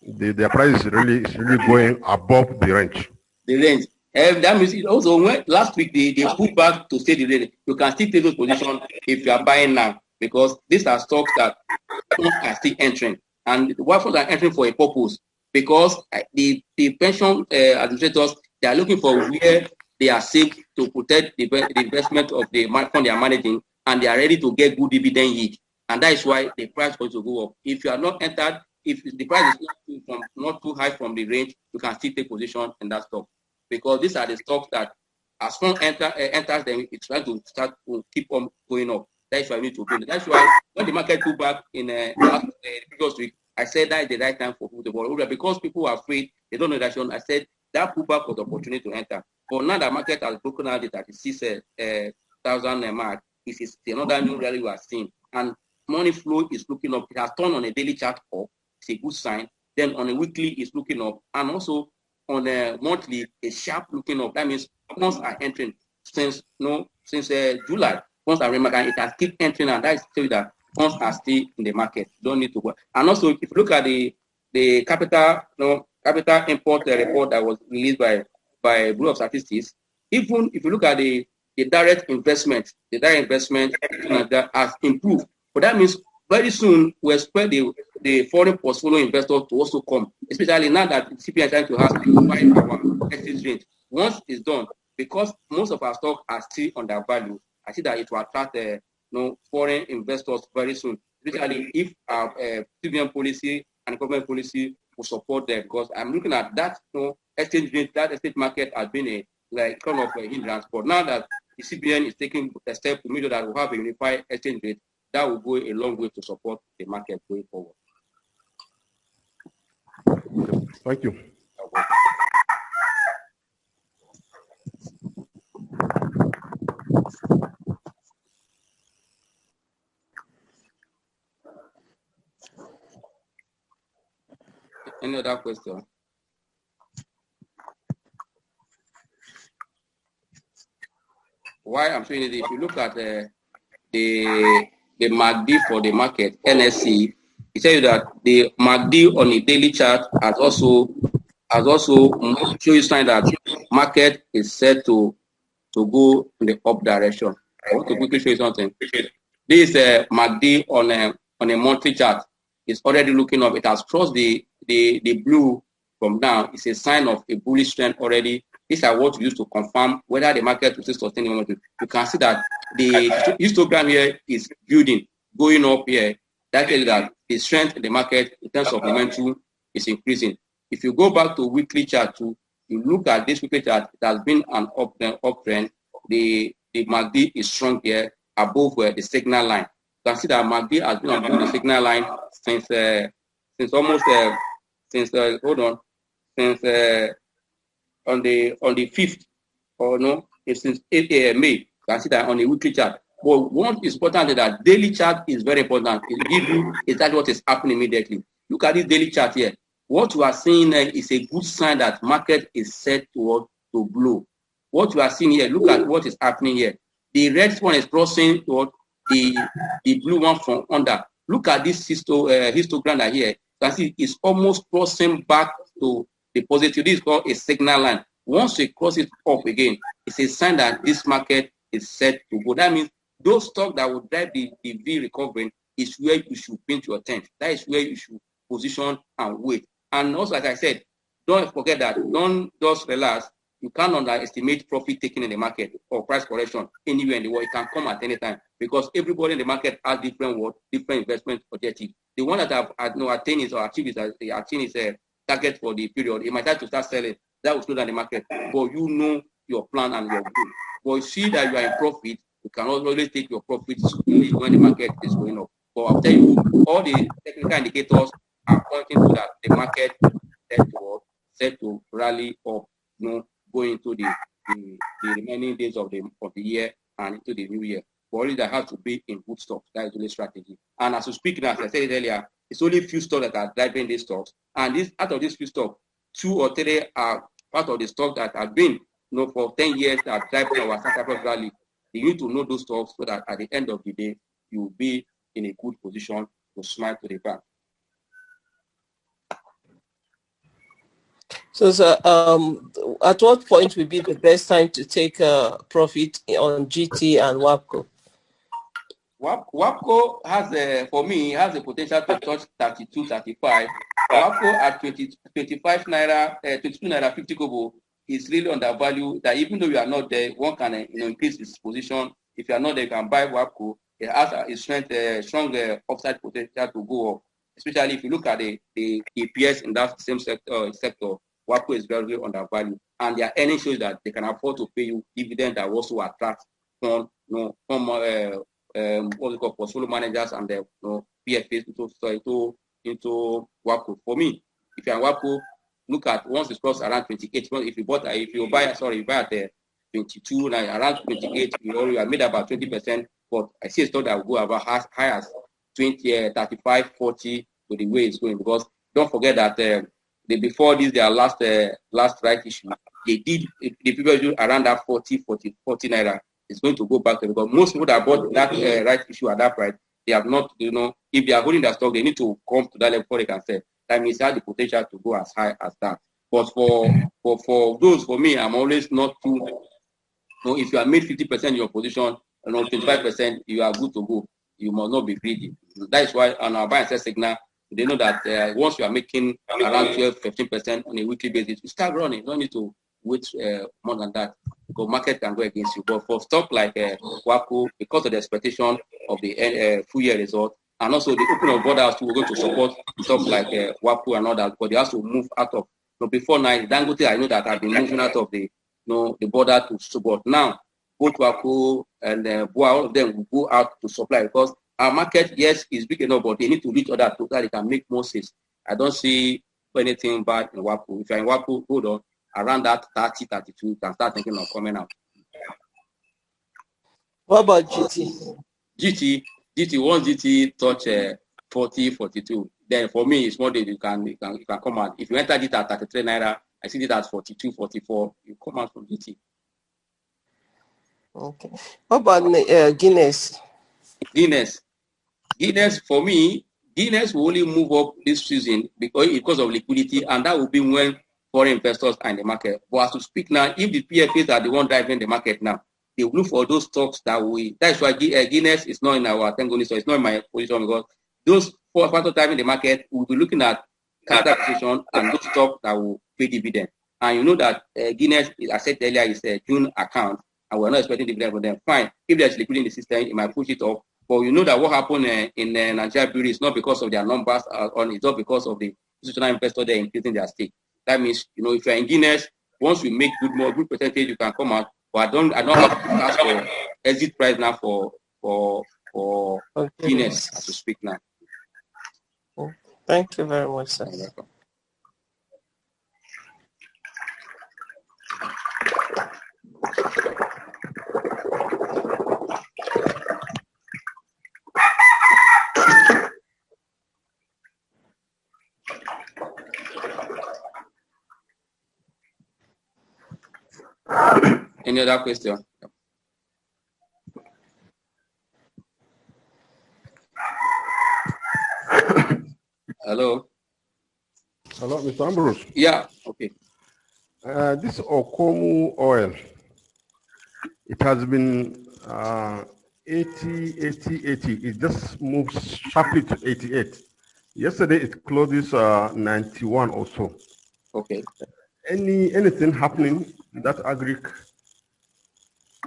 Their price is really going above the range. The range. That means it also when last week they put back to stay the range. You can still take those positions if you are buying now, because these are stocks that are still entering, and why funds are entering for a purpose, because the pension administrators, they are looking for where they are safe to protect the investment of the fund they are managing, and they are ready to get good dividend yield, and that is why the price is going to go up. If you are not entered, if the price is not too high from the range, you can still take position in that stock, because these are the stocks that as fund enters them, it's trying to start to keep on going up. That's why we need to build. That's why when the market pulled back in last previous week, I said that is the right time for football. Because people are afraid, they don't know direction. I said that pullback was the opportunity to enter. But now the market has broken out the 36,000 mark. It is another new rally we are seeing. And money flow is looking up. It has turned on a daily chart up. It's a good sign. Then on a weekly, it's looking up. And also on a monthly, a sharp looking up. That means funds are entering since July. Funds are remarkable. It has kept entering, and that is telling that funds are still in the market. You don't need to go. And also, if you look at the capital import report that was released by Bureau of Statistics, even if you look at the direct investment, has improved. But that means very soon we expect the foreign portfolio investors to also come, especially now that the CPI is trying to have our exchange rate. Once it's done, because most of our stocks are still undervalued, I see that it will attract foreign investors very soon, especially if our CBN policy and government policy will support them. Because I'm looking at that exchange rate, that exchange market has been a hindrance. But now that the CBN is taking a step to make sure that we have a unified exchange rate, that will go a long way to support the market going forward. Thank you. Any other question? Why I'm saying it, if you look at the MACD for the market, NSC, it tells you that the MACD on the daily chart has also show you sign that market is set to go in the up direction. I want to quickly show you something. This MACD on a monthly chart is already looking up. It has crossed the blue from now. It's a sign of a bullish trend already. These are what we use to confirm whether the market will still sustain the momentum. You can see that the histogram here is building, going up here. That tells you that the strength in the market in terms of momentum is increasing. If you go back to weekly chart too, you look at this weekly chart, it has been an uptrend. The MACD is strong here above the signal line. You can see that MACD has been on the signal line since on the 5th, or no, since 8 May. You can see that on the weekly chart. But what is important is that daily chart is very important. It gives you exactly what is happening immediately. Look at this daily chart here. What you are seeing is a good sign that market is set to blow. What you are seeing here, look at what is happening here. The red one is crossing toward the blue one from under. Look at this histogram here. You can see it's almost crossing back to the positive. This is called a signal line. Once you cross it up again, it's a sign that this market is set to go. That means those stocks that will drive the V recovery is where you should pinch your tent. That is where you should position and wait. And also, like I said, don't forget that, don't just relax. you can't underestimate profit taking in the market or price correction anywhere in the world. It can come at any time because everybody in the market has different investment objectives. The one that have attained is or achieved is a target for the period. It might have to start selling. That will slow down the market. But you know your plan and your goal. But you see that you are in profit, you can always take your profits when the market is going up. But I'll tell you, all the technical indicators are pointing to that the market set to rally up, going into the remaining days of the year and into the new year. But only that has to be in good stocks. That is the strategy. And as you speak now, as I said earlier, it's only a few stocks that are driving these stocks. And out of these few stocks, 2 or 3 are part of the stocks that have been for 10 years that drive our Santa Cruz rally. You need to know those stocks so that at the end of the day, you will be in a good position to smile to the bank. So, sir, at what point will be the best time to take profit on GT and WAPCO? WAPCO has the potential to touch 32, 35. WAPCO at 25 naira, 22 naira 50 kobo is really undervalued. That even though you are not there, one can increase its position. If you are not there, you can buy WAPCO. It has a strong upside potential to go up, especially if you look at the EPS in that same sector. WAPCO is very, very undervalued, and their earnings shows that they can afford to pay you dividend that also attract what we call portfolio managers and the PFAs into WAPCO. For me, if you're in WAPCO, look at once it's crossed around 28. If you buy at 22, now around 28, you are made about 20%. But I see a stock that will go about as high as 20, 35, 40 with the way it's going. Because don't forget that before this, their last right issue, they people do around that 40 naira. It's going to go back to, because most people that bought that right issue at that price, they have not, if they are holding that stock, they need to come to that level before they can sell. That means they have the potential to go as high as that. But for me, I'm always not too, if you are made 50% in your position, 25%, you are good to go. You must not be greedy. That is why on our buy and sell signal, they know that once you are making around 12, 15% on a weekly basis, you start running. You don't need to wait more than that, because market can go against you. But for stock like WAPCO, because of the expectation of the full year result, and also the opening of borders, we're going to support stuff like WAPCO and all that, but they have to move out of. Before now, Dangote, I know that I've been moving out of the border to support. Now, both WAPCO and BUA, all of them will go out to supply, because our market, yes, is big enough, but they need to reach others so that they can make more sales. I don't see anything bad in WAPCO. If you're in WAPCO, hold on. Around that 30, 32, you can start thinking of coming out. What about GT? GT, once GT touch 40, 42, then for me, it's more that you can come out. If you enter GT at 33 naira, I see it at 42, 44, you come out from GT. Okay. What about Guinness? Guinness, for me, Guinness will only move up this season because of liquidity, and that will be when foreign investors are in the market. But as to speak now, if the PFAs are the one driving the market now, they will look for those stocks that's why Guinness is not in our Tangoni, so it's not in my position, because those 4 factors driving the market will be looking at capital acquisition and those stocks that will pay dividend. And you know that Guinness, as I said earlier, is a June account, and we're not expecting dividend from them. Fine. If there's liquidity in the system, it might push it up. But you know that what happened in Nigeria Bureau is not because of their numbers, it's not because of the institutional investor they're increasing their stake. That means, if you're in Guinness, once we make good percentage, you can come out. But I don't have to ask for exit price now for Guinness as we speak now. Thank you very much, sir. You're welcome. Any other question? Hello? Hello, Mr. Ambrose. Yeah, okay. This Okomu oil, it has been 80. It just moves sharply to 88. Yesterday, it closes 91 or so. Okay. Anything happening That agri.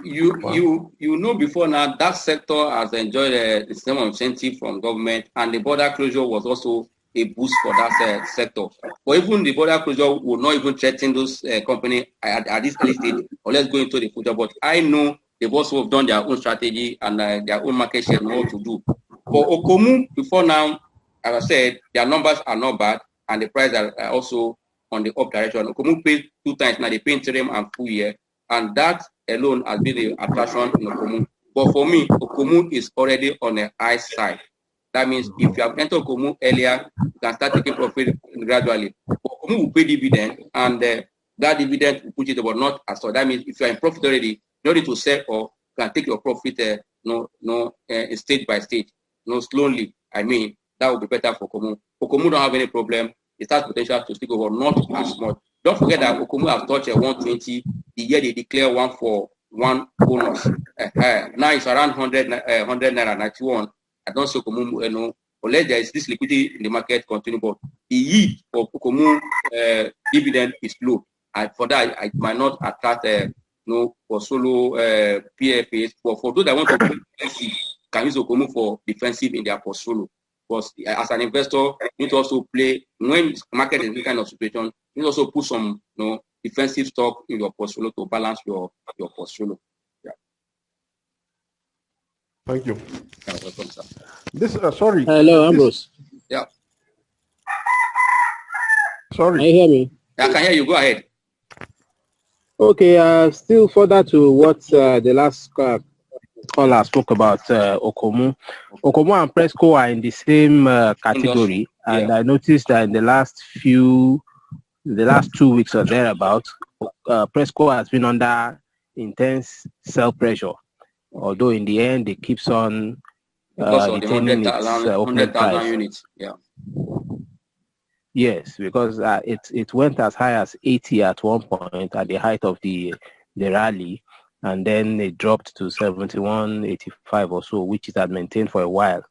You know before now that sector has enjoyed the same incentive from government, and the border closure was also a boost for that sector. But even the border closure will not even threaten those companies at this early stage, or let's go into the future. But I know they've also done their own strategy and their own market share know what to do. For Okomu, before now, as I said, their numbers are not bad, and the price are also on the up direction. Okomu pays 2 times now; they pay interim and full year, and that alone has been the attraction in Okomu. But for me, Okomu is already on the high side. That means if you have entered Okomu earlier, you can start taking profit gradually. But Okomu will pay dividend, and that dividend will push it, but not as so. That means if you are in profit already, you don't need to sell, or you can take your profit stage by stage, slowly. I mean, that will be better for Okomu. Okomu don't have any problem. It has potential to stick over, not as much. Don't forget that Okomu has touched 120 the year they declare 1 for 1 bonus. Now it's around 100 naira 91. I don't see Okomu, unless there is this liquidity in the market continue, but the yield of Okomu dividend is low. And for that, I might not attract for solo PFAs. But for those that want to be defensive, can use Okomu for defensive in their portfolio. Because as an investor, you need to also play when market is in this kind of situation. You need to also put some defensive stock in your portfolio to balance your portfolio. Yeah. Thank you. You're welcome, sir. This sorry. Hello, Ambrose. Yeah. Sorry. Can you hear me? I can hear you. Go ahead. Okay. Still further to what the last caller spoke about Okomu. Okomu and Presco are in the same category, and I noticed that in the last 2 weeks or thereabout, Presco has been under intense sell pressure. Although in the end, it keeps on retaining its opening price. Units. Yeah. Yes, because it went as high as 80 at one point at the height of the rally, and then it dropped to 71, 85 or so, which it had maintained for a while.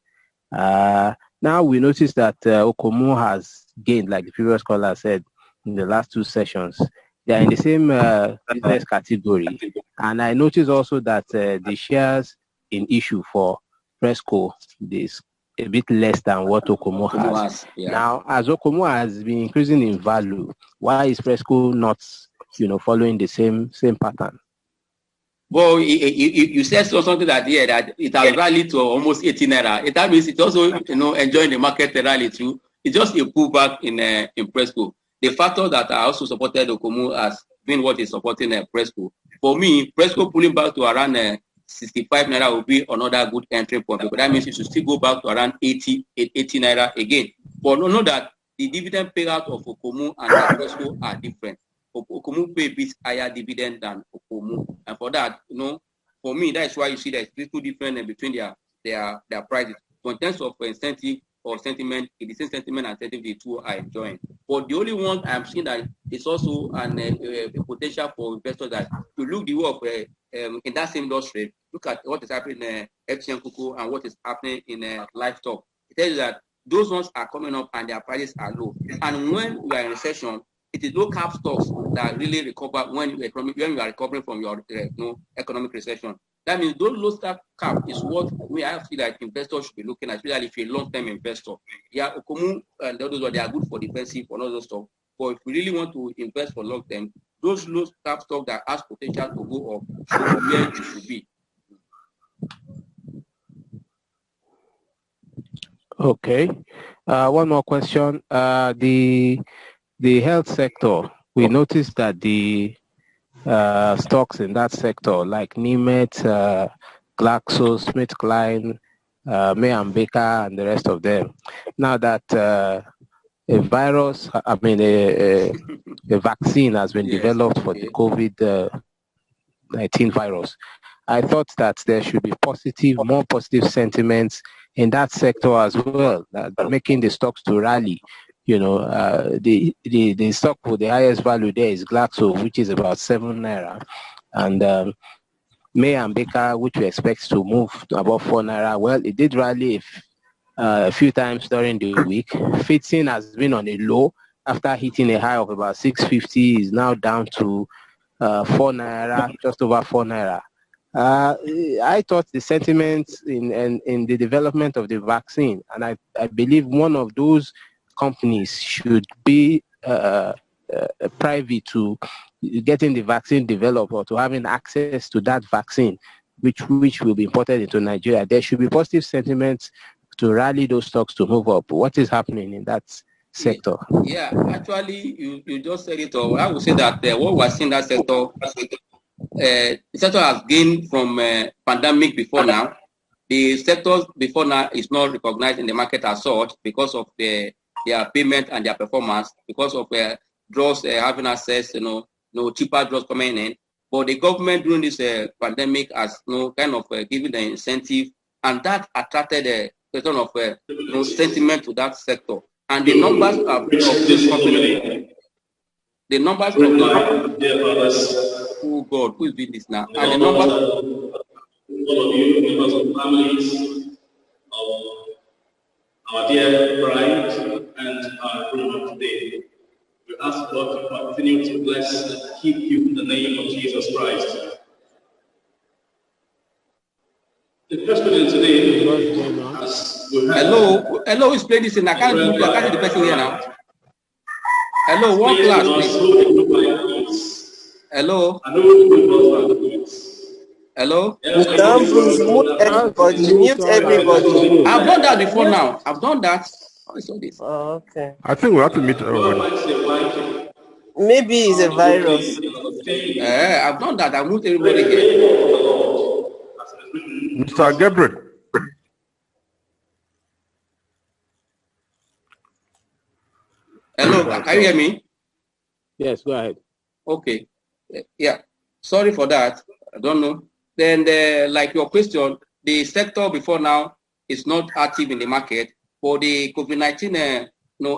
Now we notice that Okomu has gained, like the previous caller said, in the last 2 sessions. They are in the same business category. And I noticed also that the shares in issue for Presco is a bit less than what Okomu has. Yeah. Now, as Okomu has been increasing in value, why is Presco not, following the same pattern? Well, you said something that it has rallied to almost 80 naira. That means it's also enjoying the market rally too. It's just a pullback in Presco. The factor that I also supported Okomu has been what is supporting Presco. For me, Presco pulling back to around 65 naira will be another good entry point, because that means you should still go back to around 80 naira again. But know that the dividend payout of Okomu and Presco are different. Okomu pay a bit higher dividend than Okomu, and for that, for me, that's why you see there's little difference between their prices. So in terms of incentive or sentiment, it is the same sentiment and incentive the two are enjoying. But the only one I'm seeing that is also a potential for investors that to look the way of in that same industry, look at what is happening in FCN Cocoa and what is happening in livestock. It tells you that those ones are coming up and their prices are low. And when we are in recession, it is low cap stocks that really recover when you are recovering from your economic recession. That means those low cap is what I feel like investors should be looking at, especially if you're a long-term investor. Yeah, Okomu and those they are good for defensive or other stuff. But if you really want to invest for long-term, those low cap stocks that has potential to go up should be where you should be. Okay. One more question. The health sector, we noticed that the stocks in that sector, like Niemet, GlaxoSmithKline, May & Baker, and the rest of them, now that a vaccine has been developed for the COVID-19 virus, I thought that there should be more positive sentiments in that sector as well, making the stocks to rally. The stock with the highest value there is Glaxo, which is about 7 naira, and May & Baker, which we expect to move to about 4 naira. Well, it did rally a few times during the week. Fitson has been on a low after hitting a high of about 650. Is now down to 4 naira, just over 4 naira. I thought the sentiment in the development of the vaccine, and I believe one of those companies should be privy to getting the vaccine developed or to having access to that vaccine, which will be imported into Nigeria. There should be positive sentiments to rally those stocks to move up. What is happening in that sector? Yeah, actually, you just said it all. I would say that what we're seeing in that sector, the sector has gained from pandemic before now. The sectors before now is not recognized in the market as such because of their payment and their performance, because of drugs having access, cheaper drugs coming in. But the government during this pandemic has kind of given the incentive, and that attracted a sort of sentiment to that sector. And the numbers of this company, the numbers of the, oh God, who is doing this now? And the numbers. All of you, members of families of our dear bride and our groom today. We ask God to continue to bless and keep you in the name of Jesus Christ. The president today, as we hello, who is playing this in? I can't see the person here now. Hello, one class, please. Hello. Hello? Mr. Ambrose, mute everybody. I've done that before now. I've done that. I saw this. Oh, okay. I think we have to meet everybody. Maybe it's a virus. I've done that. I moved everybody here. Mr. Gabriel. Hello, can you hear me? Yes, go ahead. Okay. Yeah. Sorry for that. I don't know. Then, like your question, the sector before now is not active in the market, but the COVID-19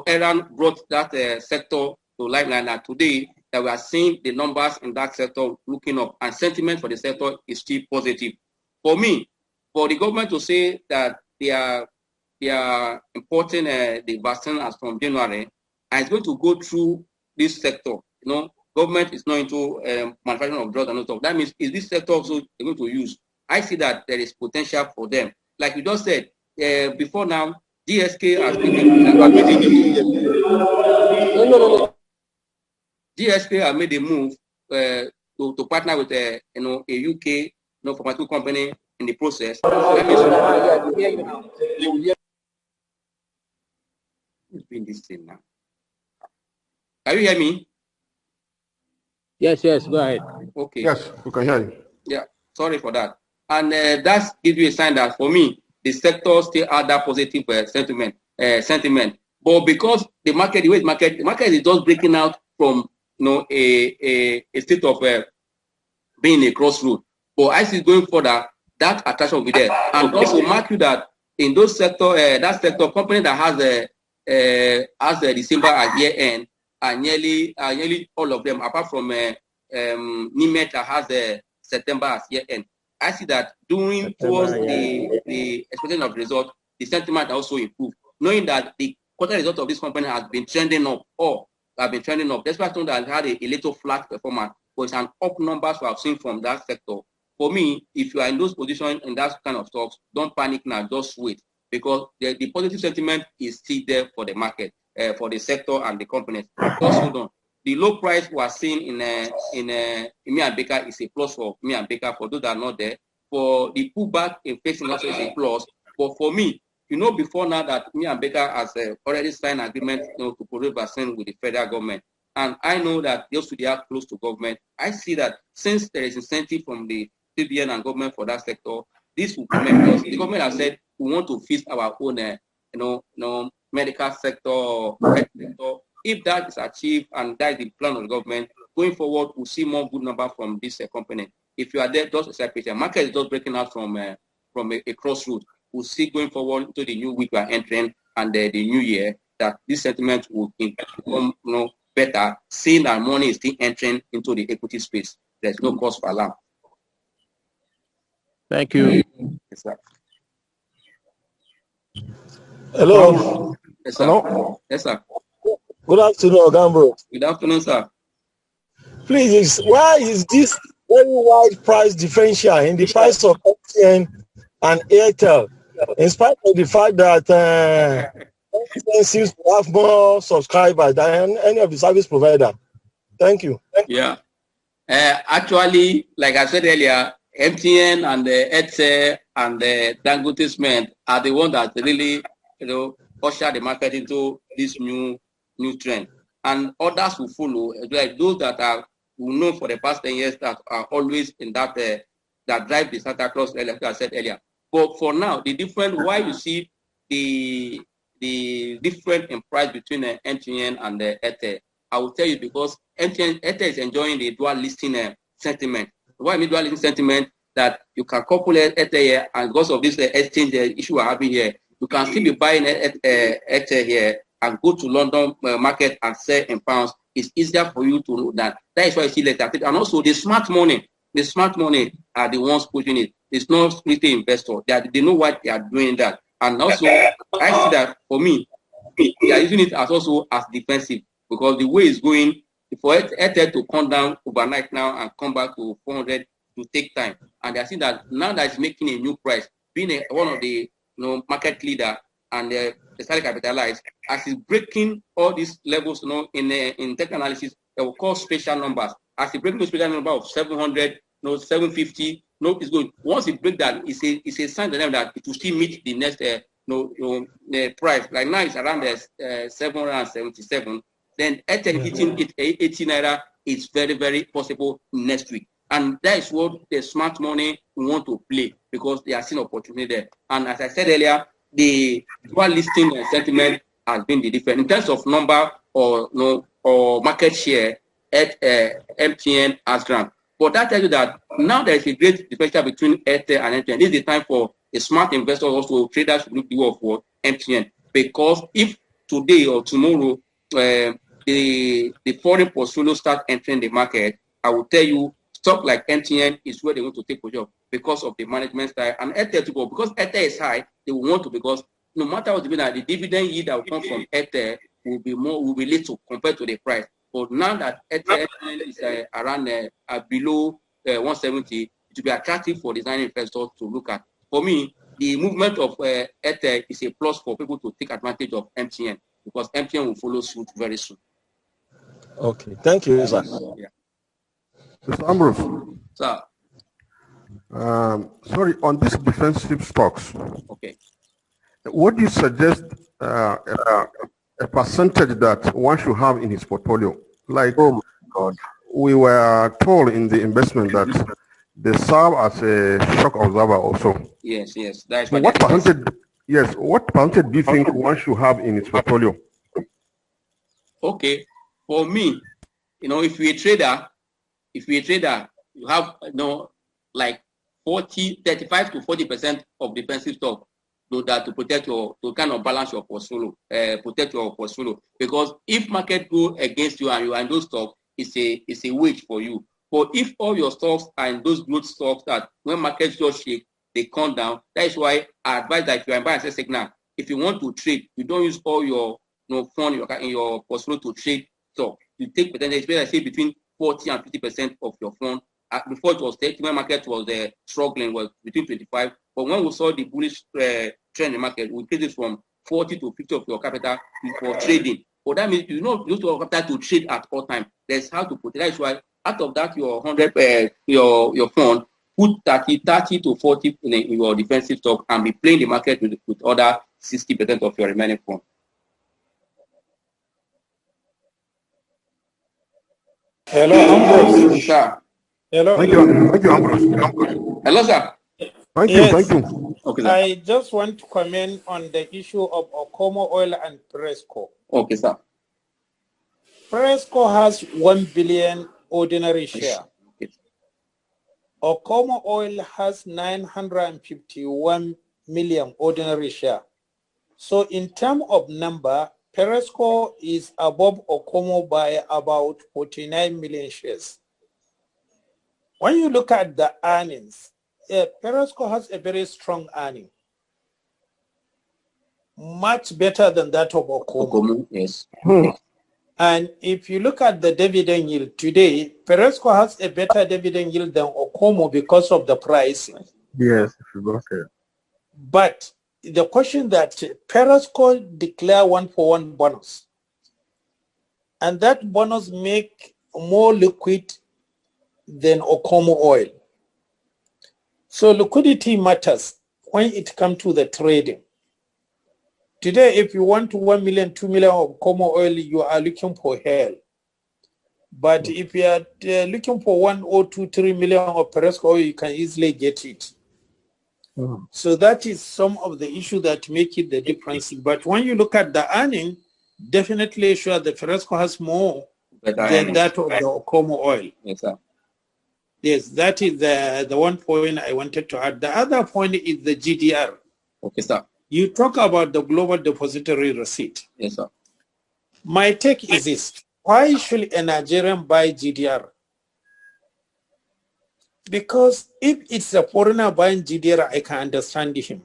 era brought that sector to lifeline. And today, that we are seeing the numbers in that sector looking up, and sentiment for the sector is still positive. For me, for the government to say that they are importing the vaccine as from January, and it's going to go through this sector, government is not into manufacturing of drugs and stuff. That means is this sector also going to use? I see that there is potential for them. Like you just said, before now, GSK has GSK has made a move to partner with a UK pharmaceutical company in the process. Who's doing this thing now? Can you hear me? Yes, go ahead. Okay. Yes, we can hear you. Yeah, sorry for that. And that gives you a sign that for me, the sector still had that positive sentiment. But because the market, the market is just breaking out from a state of being a crossroad. But as it's going further, that attraction will be there. And also mark you that in those sector, that sector company that has the December as year end, and nearly all of them, apart from Nimet that has the September as year end. I see that towards the expectation of result, the sentiment also improved, knowing that the quarter result of this company has been trending up, Despite that had a little flat performance, but it's an up numbers we have seen from that sector. For me, if you are in those positions in that kind of stocks, don't panic now, just wait, because the positive sentiment is still there for the market. For the sector and the companies. Just hold on. The low price we are seeing in Me and Baker is a plus for Me and Baker. For those that are not there, for the pullback in facing also is a plus. But for me, before now that Me and Baker has already signed agreement to produce vaccine with the federal government, and I know that those they are close to government. I see that since there is incentive from the CBN and government for that sector, this will come because the government has said we want to fix our own medical sector, If that is achieved and that is the plan of the government, going forward, we'll see more good number from this company. If you are there, just accept it. Market is just breaking out from a crossroad. We'll see going forward into the new week we are entering and the new year that this sentiment will become better, seeing that money is still entering into the equity space. There's no cause for alarm. Thank you. Yes, sir. Hello. Yes, sir. Hello. Yes, sir. Good afternoon, Ambrose. Good afternoon, sir. please, why is this very wide price differential in the price of MTN and Airtel, in spite of the fact that MTN seems to have more subscribers than any of the service provider? Thank you. Yeah. Actually, like I said earlier, MTN and the Airtel and the Dangote Cement are the ones that really, usher the market into this new trend. And others will follow, like those that are we know for the past 10 years that are always in that that drive the Santa Claus, like I said earlier. But for now, the different why you see the difference in price between the MTN and the Airtel, I will tell you because Airtel is enjoying the dual listing sentiment. Why I mean dual listing sentiment? That you can couple Airtel here, and because of this exchange issue we're having here, you can still be buying Airtel here and go to London market and sell in pounds. It's easier for you to know that. That is why you see later. And also the smart money are the ones pushing it. It's not retail investor. They know why they are doing that. And also, I see that for me, they are using it as also as defensive because the way it's going, for Airtel to come down overnight now and come back to 400 to take time. And I see that now that it's making a new price, being one of the market leader and slightly capitalized, as it's breaking all these levels, in tech analysis, they will call special numbers. As it breaks the special number of 700, 750, it's good. Once it breaks that, it's a sign to them that it will still meet the next price. Like now it's around 777. Then hitting it 80 naira is very, very possible next week. And that is what the smart money want to play because they are seeing opportunity there. And as I said earlier, the dual listing sentiment has been the difference in terms of number or market share at MTN has grown. But that tells you that now there is a great differential between Airtel and MTN. This is the time for a smart investor also traders to look the world for MTN because if today or tomorrow the foreign portfolio start entering the market, I will tell you stock like MTN is where they want to take position because of the management style and Airtel to go because Airtel is high. They will want to because no matter what the dividend yield that will come from Airtel will be little compared to the price. But now that Airtel is around below 170, it will be attractive for design investors to look at. For me, the movement of Airtel is a plus for people to take advantage of MTN because MTN will follow suit very soon. Okay, thank you, sir. Yeah. Mr. Ambrose. Sir. Sorry, on these defensive stocks. Okay. What do you suggest a percentage that one should have in his portfolio? Like, we were told in the investment that they serve as a shock observer also. Yes. That's what percentage? Yes, what percentage do you think one should have in its portfolio? Okay, for me, if you're a trader, you have like 35 to 40% of defensive stock. So that to protect to kind of balance your portfolio, protect your portfolio. Because if market go against you and you are in those stocks, it's a wage for you. But if all your stocks are in those growth stocks that when markets just shake, they come down. That is why I advise that if you are in buy and sell signal, if you want to trade, you don't use all your fund in your portfolio to trade stock. You take percentage, say between 40 and 50% of your fund. Before it was 30, when market was struggling, was between 25. But when we saw the bullish trend in the market, we increased it from 40 to 50 of your capital for trading. But that means you don't use your capital to trade at all time. There's how to put it. That's why out of that, your 100, your fund, put 30 to 40 in your defensive stock and be playing the market with other 60% of your remaining fund. Hello, Ambrose. Sir. Hello. Thank you, Ambrose. Hello, sir. Thank you. Okay, sir. I just want to comment on the issue of Okomo Oil and Presco. Okay, sir. Presco has 1 billion ordinary share. Okay. Okomo Oil has 951 million ordinary share. So in terms of number, Presco is above Okomo by about 49 million shares. When you look at the earnings, Presco has a very strong earning, much better than that of Okomo. Yes. And if you look at the dividend yield today, Peresco has a better dividend yield than Okomo because of the pricing. Yes, if you go there. But the question that Peresco declare 1-for-1 bonus, and that bonus make more liquid than Okomo oil. So liquidity matters when it comes to the trading. Today, if you want 1 million, 2 million of Okomo oil, you are looking for hell. But if you are looking for 1 or 2, 3 million of Peresco oil, you can easily get it. So that is some of the issues that make it the difference. But when you look at the earning, definitely sure the Peresco has more than that of the Okomo oil. Yes, sir. Yes, that is the one point I wanted to add. The other point is the GDR. Okay, sir. You talk about the global depository receipt. Yes, sir. My take is this. Why should a Nigerian buy GDR? Because if it's a foreigner buying GDR, I can understand him.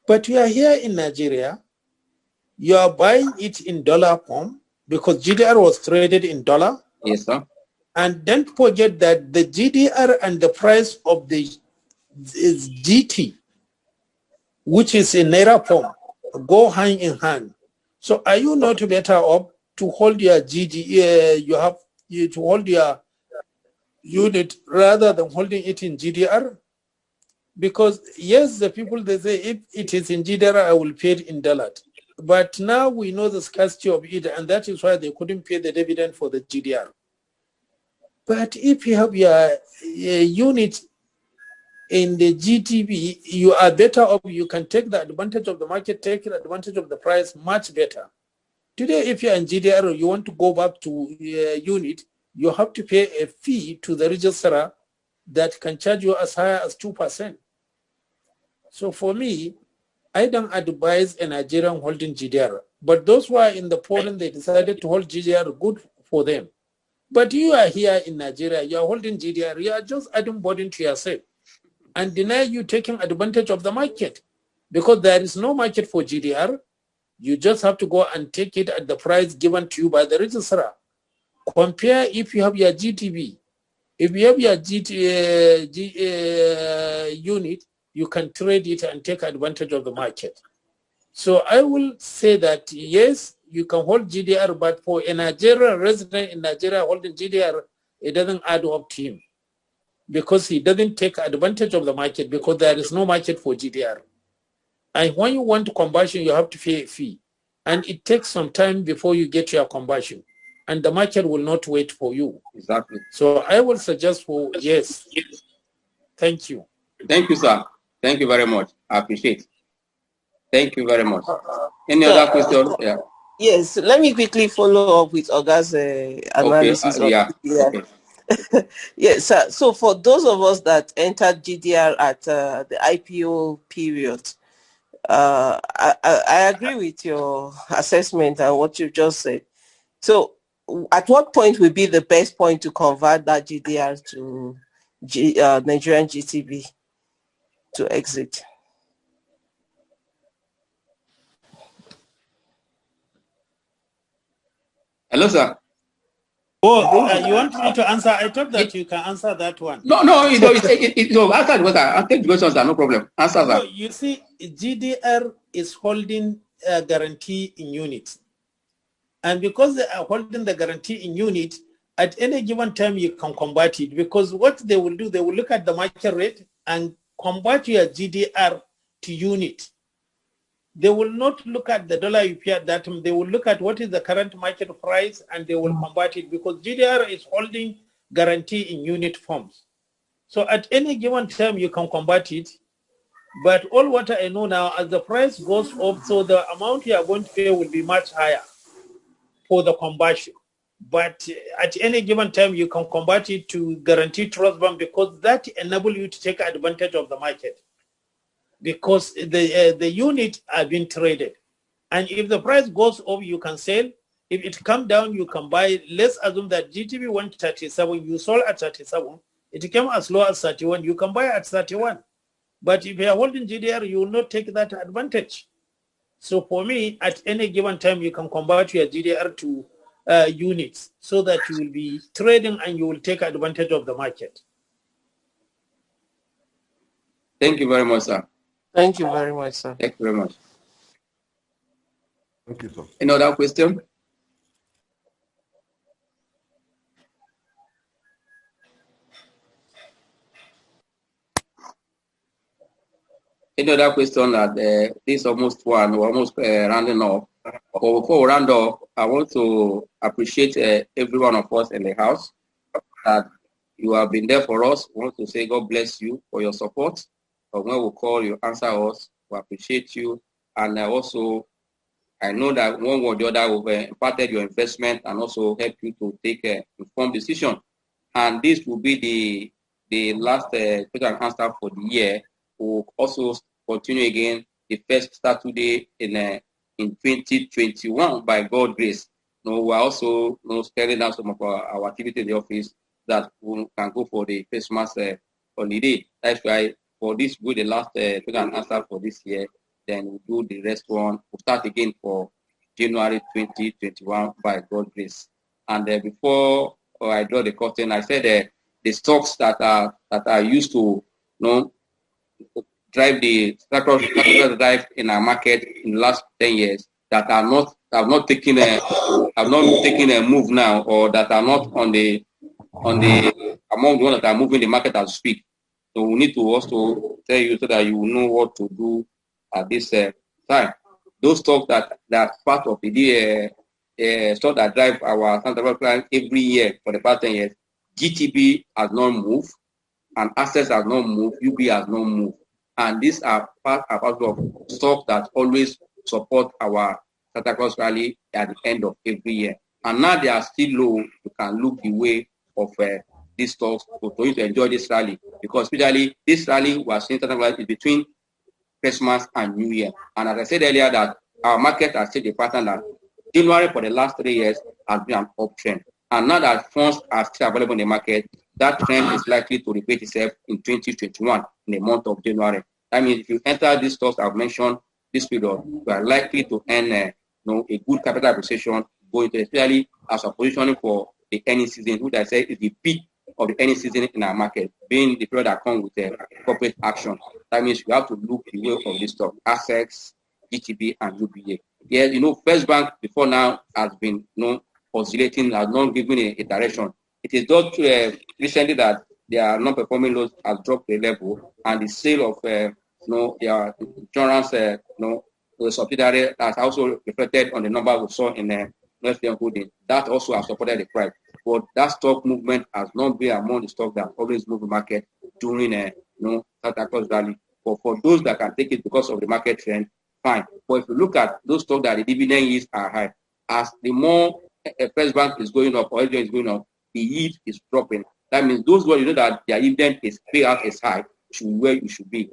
But you are here in Nigeria, you are buying it in dollar form because GDR was traded in dollar. Yes, sir. And don't forget that the GDR and the price of the GT, which is in Naira form, go hand in hand. So are you not better off to hold your you have to hold your unit rather than holding it in GDR? Because yes, the people, they say if it is in GDR, I will pay it in dollar. But now we know the scarcity of it, and that is why they couldn't pay the dividend for the GDR. But if you have your unit in the GTB, you are better off. You can take the advantage of the market, take the advantage of the price much better. Today, if you're in GDR, you want to go back to unit, you have to pay a fee to the registrar that can charge you as high as 2%. So for me, I don't advise a Nigerian holding GDR. But those who are in the foreign, they decided to hold GDR, good for them. But you are here in Nigeria, you are holding GDR, you are just adding burden to yourself and deny you taking advantage of the market because there is no market for GDR. You just have to go and take it at the price given to you by the registrar. Compare if you have your GTB. If you have your unit, you can trade it and take advantage of the market. So I will say that, yes, you can hold GDR, but for a Nigerian resident in Nigeria holding GDR, it doesn't add up to him because he doesn't take advantage of the market because there is no market for GDR. And when you want conversion, you have to pay a fee. And it takes some time before you get your conversion. And the market will not wait for you. Exactly. So I will suggest for yes. Thank you. Thank you, sir. Thank you very much. I appreciate it. Thank you very much. Any other question? Yeah. Yes, let me quickly follow up with Oga's analysis. Okay. Yeah. Okay. Yes, sir. So for those of us that entered GDR at the IPO period, I agree with your assessment and what you just said. So at what point would be the best point to convert that GDR to Nigerian GTB to exit? Hello, sir. Oh, you want me to answer? I thought that you can answer that one. No, answer the question. I'll take the question, sir. No problem. Answer, No, sir. you see, GDR is holding a guarantee in units. And because they are holding the guarantee in unit, at any given time you can convert it. Because what they will do, they will look at the market rate and convert your GDR to unit. They will not look at the dollar you pay at that time. They will look at what is the current market price and they will convert it because GDR is holding guarantee in unit forms. So at any given time you can convert it. But all what I know now, as the price goes up, so the amount you are going to pay will be much higher for the conversion. But at any given time, you can convert it to guaranteed trust fund because that enables you to take advantage of the market because the unit are being traded. And if the price goes up, you can sell. If it comes down, you can buy. Let's assume that GTB went 37, you sold at 37. It came as low as 31, you can buy at 31. But if you are holding GDR, you will not take that advantage. So for me, at any given time, you can convert your GDR to units so that you will be trading and you will take advantage of the market. Thank you very much, sir. Thank you very much, sir. Thank you very much. Thank you, sir. Any other question? Any other question that this is almost one, we're almost rounding up. But before we round up, I want to appreciate every one of us in the house that you have been there for us. I want to say God bless you for your support. But when we call, you answer us. We appreciate you. And also, I know that one way or the other we've imparted your investment and also help you to take an informed decision. And this will be the last question and answer for the year. We'll also continue again the first Saturday in 2021 by God's grace. We're also scaling down some of our activity in the office that we can go for the Christmas holiday. That's why for this will be the last question and answer for this year. Then we'll do the rest one. We'll start again for January 2021 by God's grace. And before I draw the curtain, I said the stocks that are used to drive the drive in our market in the last 10 years that have not taken a move now, or that are not on the among the ones that are moving the market as we speak. So we need to also tell you so that you will know what to do at this time. Those stocks that are part of the stock that drive our Santa plan every year for the past 10 years, GTB has not moved, and Access has not moved, UB has not moved. And these are part of stocks that always support our Santa Claus rally at the end of every year. And now they are still low. You can look the way of these stocks for you to enjoy this rally, because especially this rally was in Santa Claus is between Christmas and New Year. And as I said earlier, that our market has stayed the pattern that January for the last 3 years has been an uptrend. And now that funds are still available in the market, that trend is likely to repeat itself in 2021 in the month of January. That means if you enter these stocks I've mentioned this period, you are likely to earn a good capital appreciation going to, especially as a positioning for the earning season, which I say is the peak of the earning season in our market, being the period that comes with corporate action. That means you have to look the way of this stock, Access, GTB, and UBA. Yes, First Bank before now has been oscillating, has not given a direction. It is just recently that their non-performing loans has dropped a level, and the sale of their insurance the subsidiary has also reflected on the number we saw in Western Holding. That also has supported the price. But that stock movement has not been among the stocks that always move the market during Santa Claus rally. But for those that can take it because of the market trend, fine. But if you look at those stocks that the dividend yields are high, as the more First Bank is going up or is going up, the yield is dropping. That means those who that their dividend payout is high should be where you should be.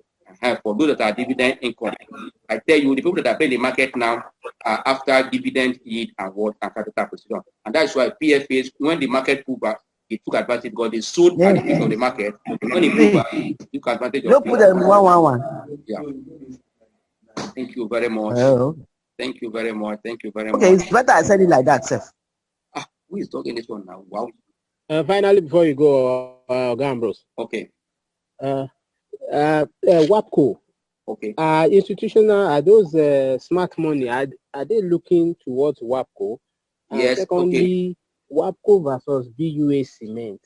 For those that are dividend income, I tell you, the people that are playing the market now are after dividend yield and capital acquisition. And that's why PFAs, when the market pulled back, it took advantage because they sold at the peak of the market. When it pulled back, it took advantage of it. Yeah. Thank you very much. Thank you very much. Thank you very much. Okay, it's better I said it like that, Seth. Who is talking this one now? Wow. Finally, before you go, Ambrose. Okay. WAPCO. Okay. Institutional, are those smart money? Are they looking towards WAPCO? Yes. Secondly, WAPCO versus BUA Cement.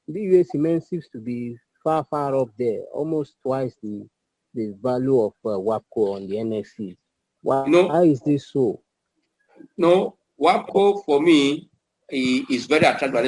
BUA Cement seems to be far up there, almost twice the value of WAPCO on the NSE. Why is this so? No, WAPCO for me is very attractive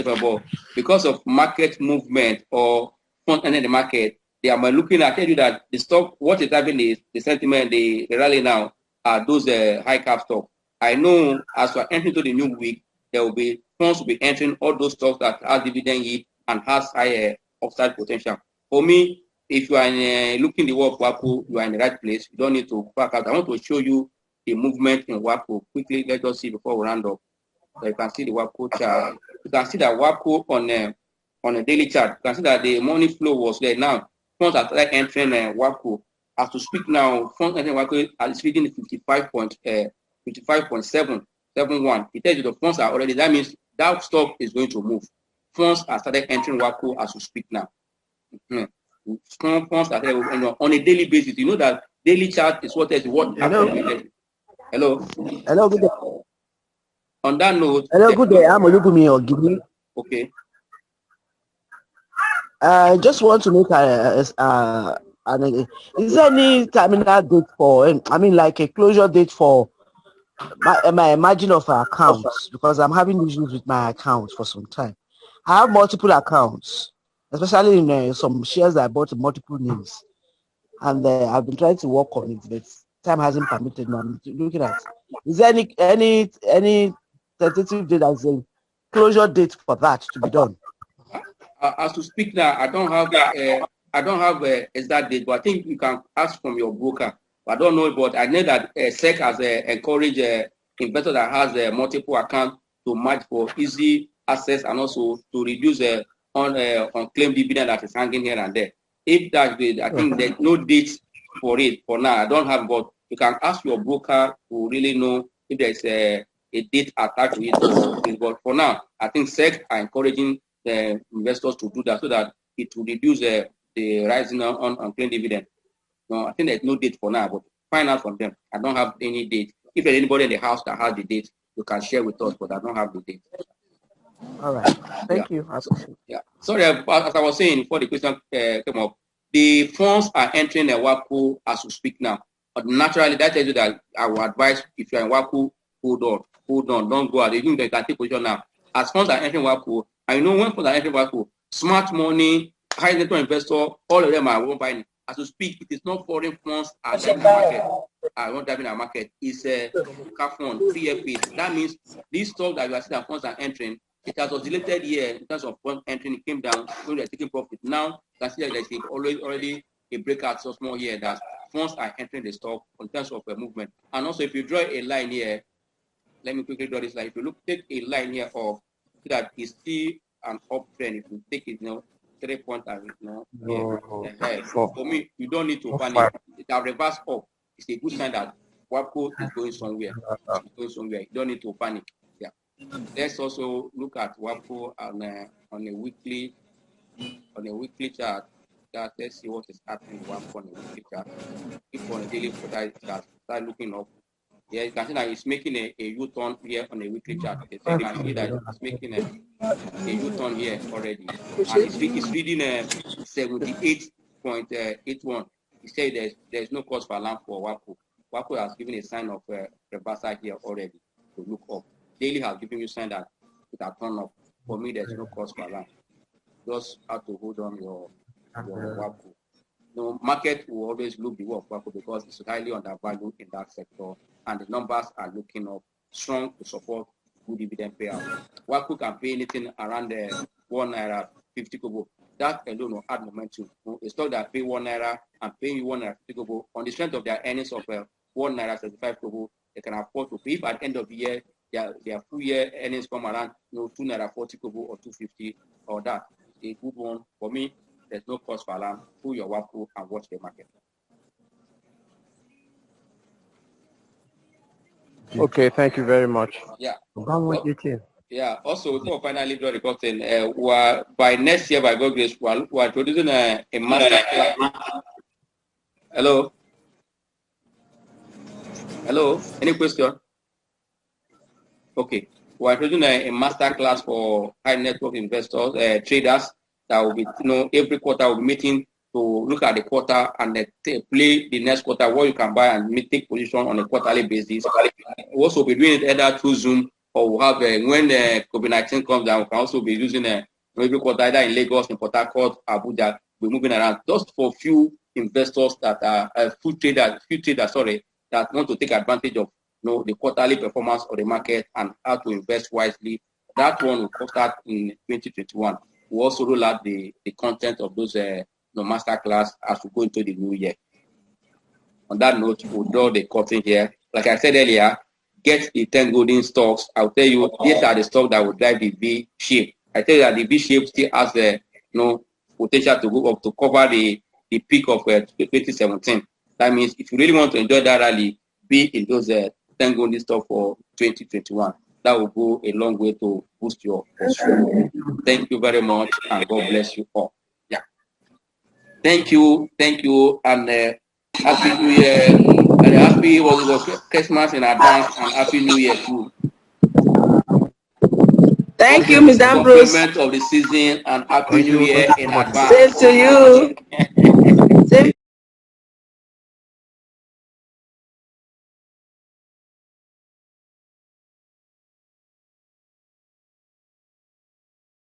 because of market movement or front end in the market. They are looking at, I tell you that the stock, what is happening is the sentiment, the rally now are those high cap stocks. I know as we are entering into the new week, there will be funds will be entering all those stocks that have dividend yield and has high upside potential. For me, if you are looking the world of WAPCO, you are in the right place. You don't need to back out. I want to show you the movement in WAPCO quickly. Let us see before we round up. So you can see the WAPCO chart. You can see that WAPCO on a daily chart. You can see that the money flow was there. Now, funds are entering WAPCO. As to speak now, funds entering WAPCO are reading 55.7 7-1. It tells you the funds are already, that means that stock is going to move. Funds are started entering WAPCO as we speak now. Strong funds are there, on a daily basis. You know that daily chart is what happened. Hello. Hello, good day. On that note. Hello, good day. I'm Olubumi Ogini. Okay. I just want to make is there any terminal date for, I mean, like a closure date for my margin of accounts, because I'm having issues with my accounts for some time. I have multiple accounts, especially in some shares that I bought in multiple names, and I've been trying to work on it, but time hasn't permitted me. I'm looking at, is there any tentative date as a closure date for that to be done? As to speak now, I don't have exact date, but I think you can ask from your broker. I don't know, but I know that SEC has encouraged investor that has multiple accounts to match for easy access and also to reduce unclaimed dividend that is hanging here and there. If that's good, I think there's no date for it for now. I don't have, but you can ask your broker to really know if there's a date attached to it. But for now, I think SEC are encouraging the investors to do that so that it will reduce the rising on unclaimed dividend. No, I think there's no date for now, but find out from them. I don't have any date. If there's anybody in the house that has the date, you can share with us, but I don't have the date. All right. Thank you. Yeah. Sorry, as I was saying before the question came up, the funds are entering the WAPCO as we speak now. But naturally, that tells you that I would advise if you're in WAPCO, hold on, don't go out. You can take position now. As funds are entering WAPCO, I know when funds are entering WAPCO, smart money, high net worth investor, all of them are one buying. As we speak, it is not foreign funds are driving our market. Are not driving our market. It's a local fund, 3FA. That means these stocks that you are seeing that funds are entering, it has oscillated here in terms of fund entering. It came down, so they're taking profit. Now, consider there's already a breakout so small here that funds are entering the stock in terms of movement. And also, if you draw a line here, let me quickly draw this line. If you take a line here of that is still an uptrend. If you take it, 3 points, for me, you don't need to panic. That reverse up is a good sign that WAPCO is going somewhere. You don't need to panic. Yeah. Let's also look at WAPCO on a weekly chart. Let's see what is happening with WAPCO on a weekly chart. If on a daily chart, start looking up. Yeah, you can see that it's making a U-turn here on a weekly chart. Okay, so you can see that it's making a U-turn here already. And it's reading 78.81. He said there's no cause for alarm for WAPCO. WAPCO has given a sign of reversal here already to look up. Daily has given you a sign that it has turned up. For me, there's no cause for alarm. Just have to hold on your WAPCO. Market will always look the work WAPCO because it's highly undervalued in that sector, and the numbers are looking up strong to support good dividend payout. WAPCO can pay anything around the 1 naira 50 kobo. That alone will add momentum. A stock that pay 1 naira and pay you 1 naira 50 kobo on the strength of their earnings of 1 naira 75 kobo, they can afford to pay. If at the end of the year their full year earnings come around 2 naira 40 kobo or 250 or that, a good one for me. There's no cause for alarm. Pull your WAPCO and watch the market. Okay, thank you very much. Yeah. Yeah. Also, before finally draw the curtain, by next year, by God's grace, we're introducing a master class. Hello. Any question? Okay. We're introducing a master class for high net worth investors, traders. That will be, every quarter we'll be meeting to look at the quarter and play the next quarter, what you can buy and take position on a quarterly basis. We'll also be doing it either through Zoom or we'll have, when COVID-19 comes down, we can also be using every quarter either in Lagos, in Port Harcourt, Abuja. We're moving around just for few investors that are few traders, that want to take advantage of the quarterly performance of the market and how to invest wisely. That one will start in 2021. We'll also roll out the content of those master class as we go into the new year. On that note, we'll draw the curtain here. Like I said earlier, get the 10 golden stocks. I'll tell you, these are the stocks that will drive the V shape. I tell you that the V shape still has the potential to go up to cover the peak of 2017. That means if you really want to enjoy that rally, be in those 10 golden stock for 2021. That will go a long way to boost your portfolio. Thank you very much, and God bless you all. Yeah. Thank you, and happy New Year, and happy was Christmas in advance, and happy New Year too. Thank you, Mr. Ambrose. Fulfillment of the season, and happy New Year in advance. Same to you.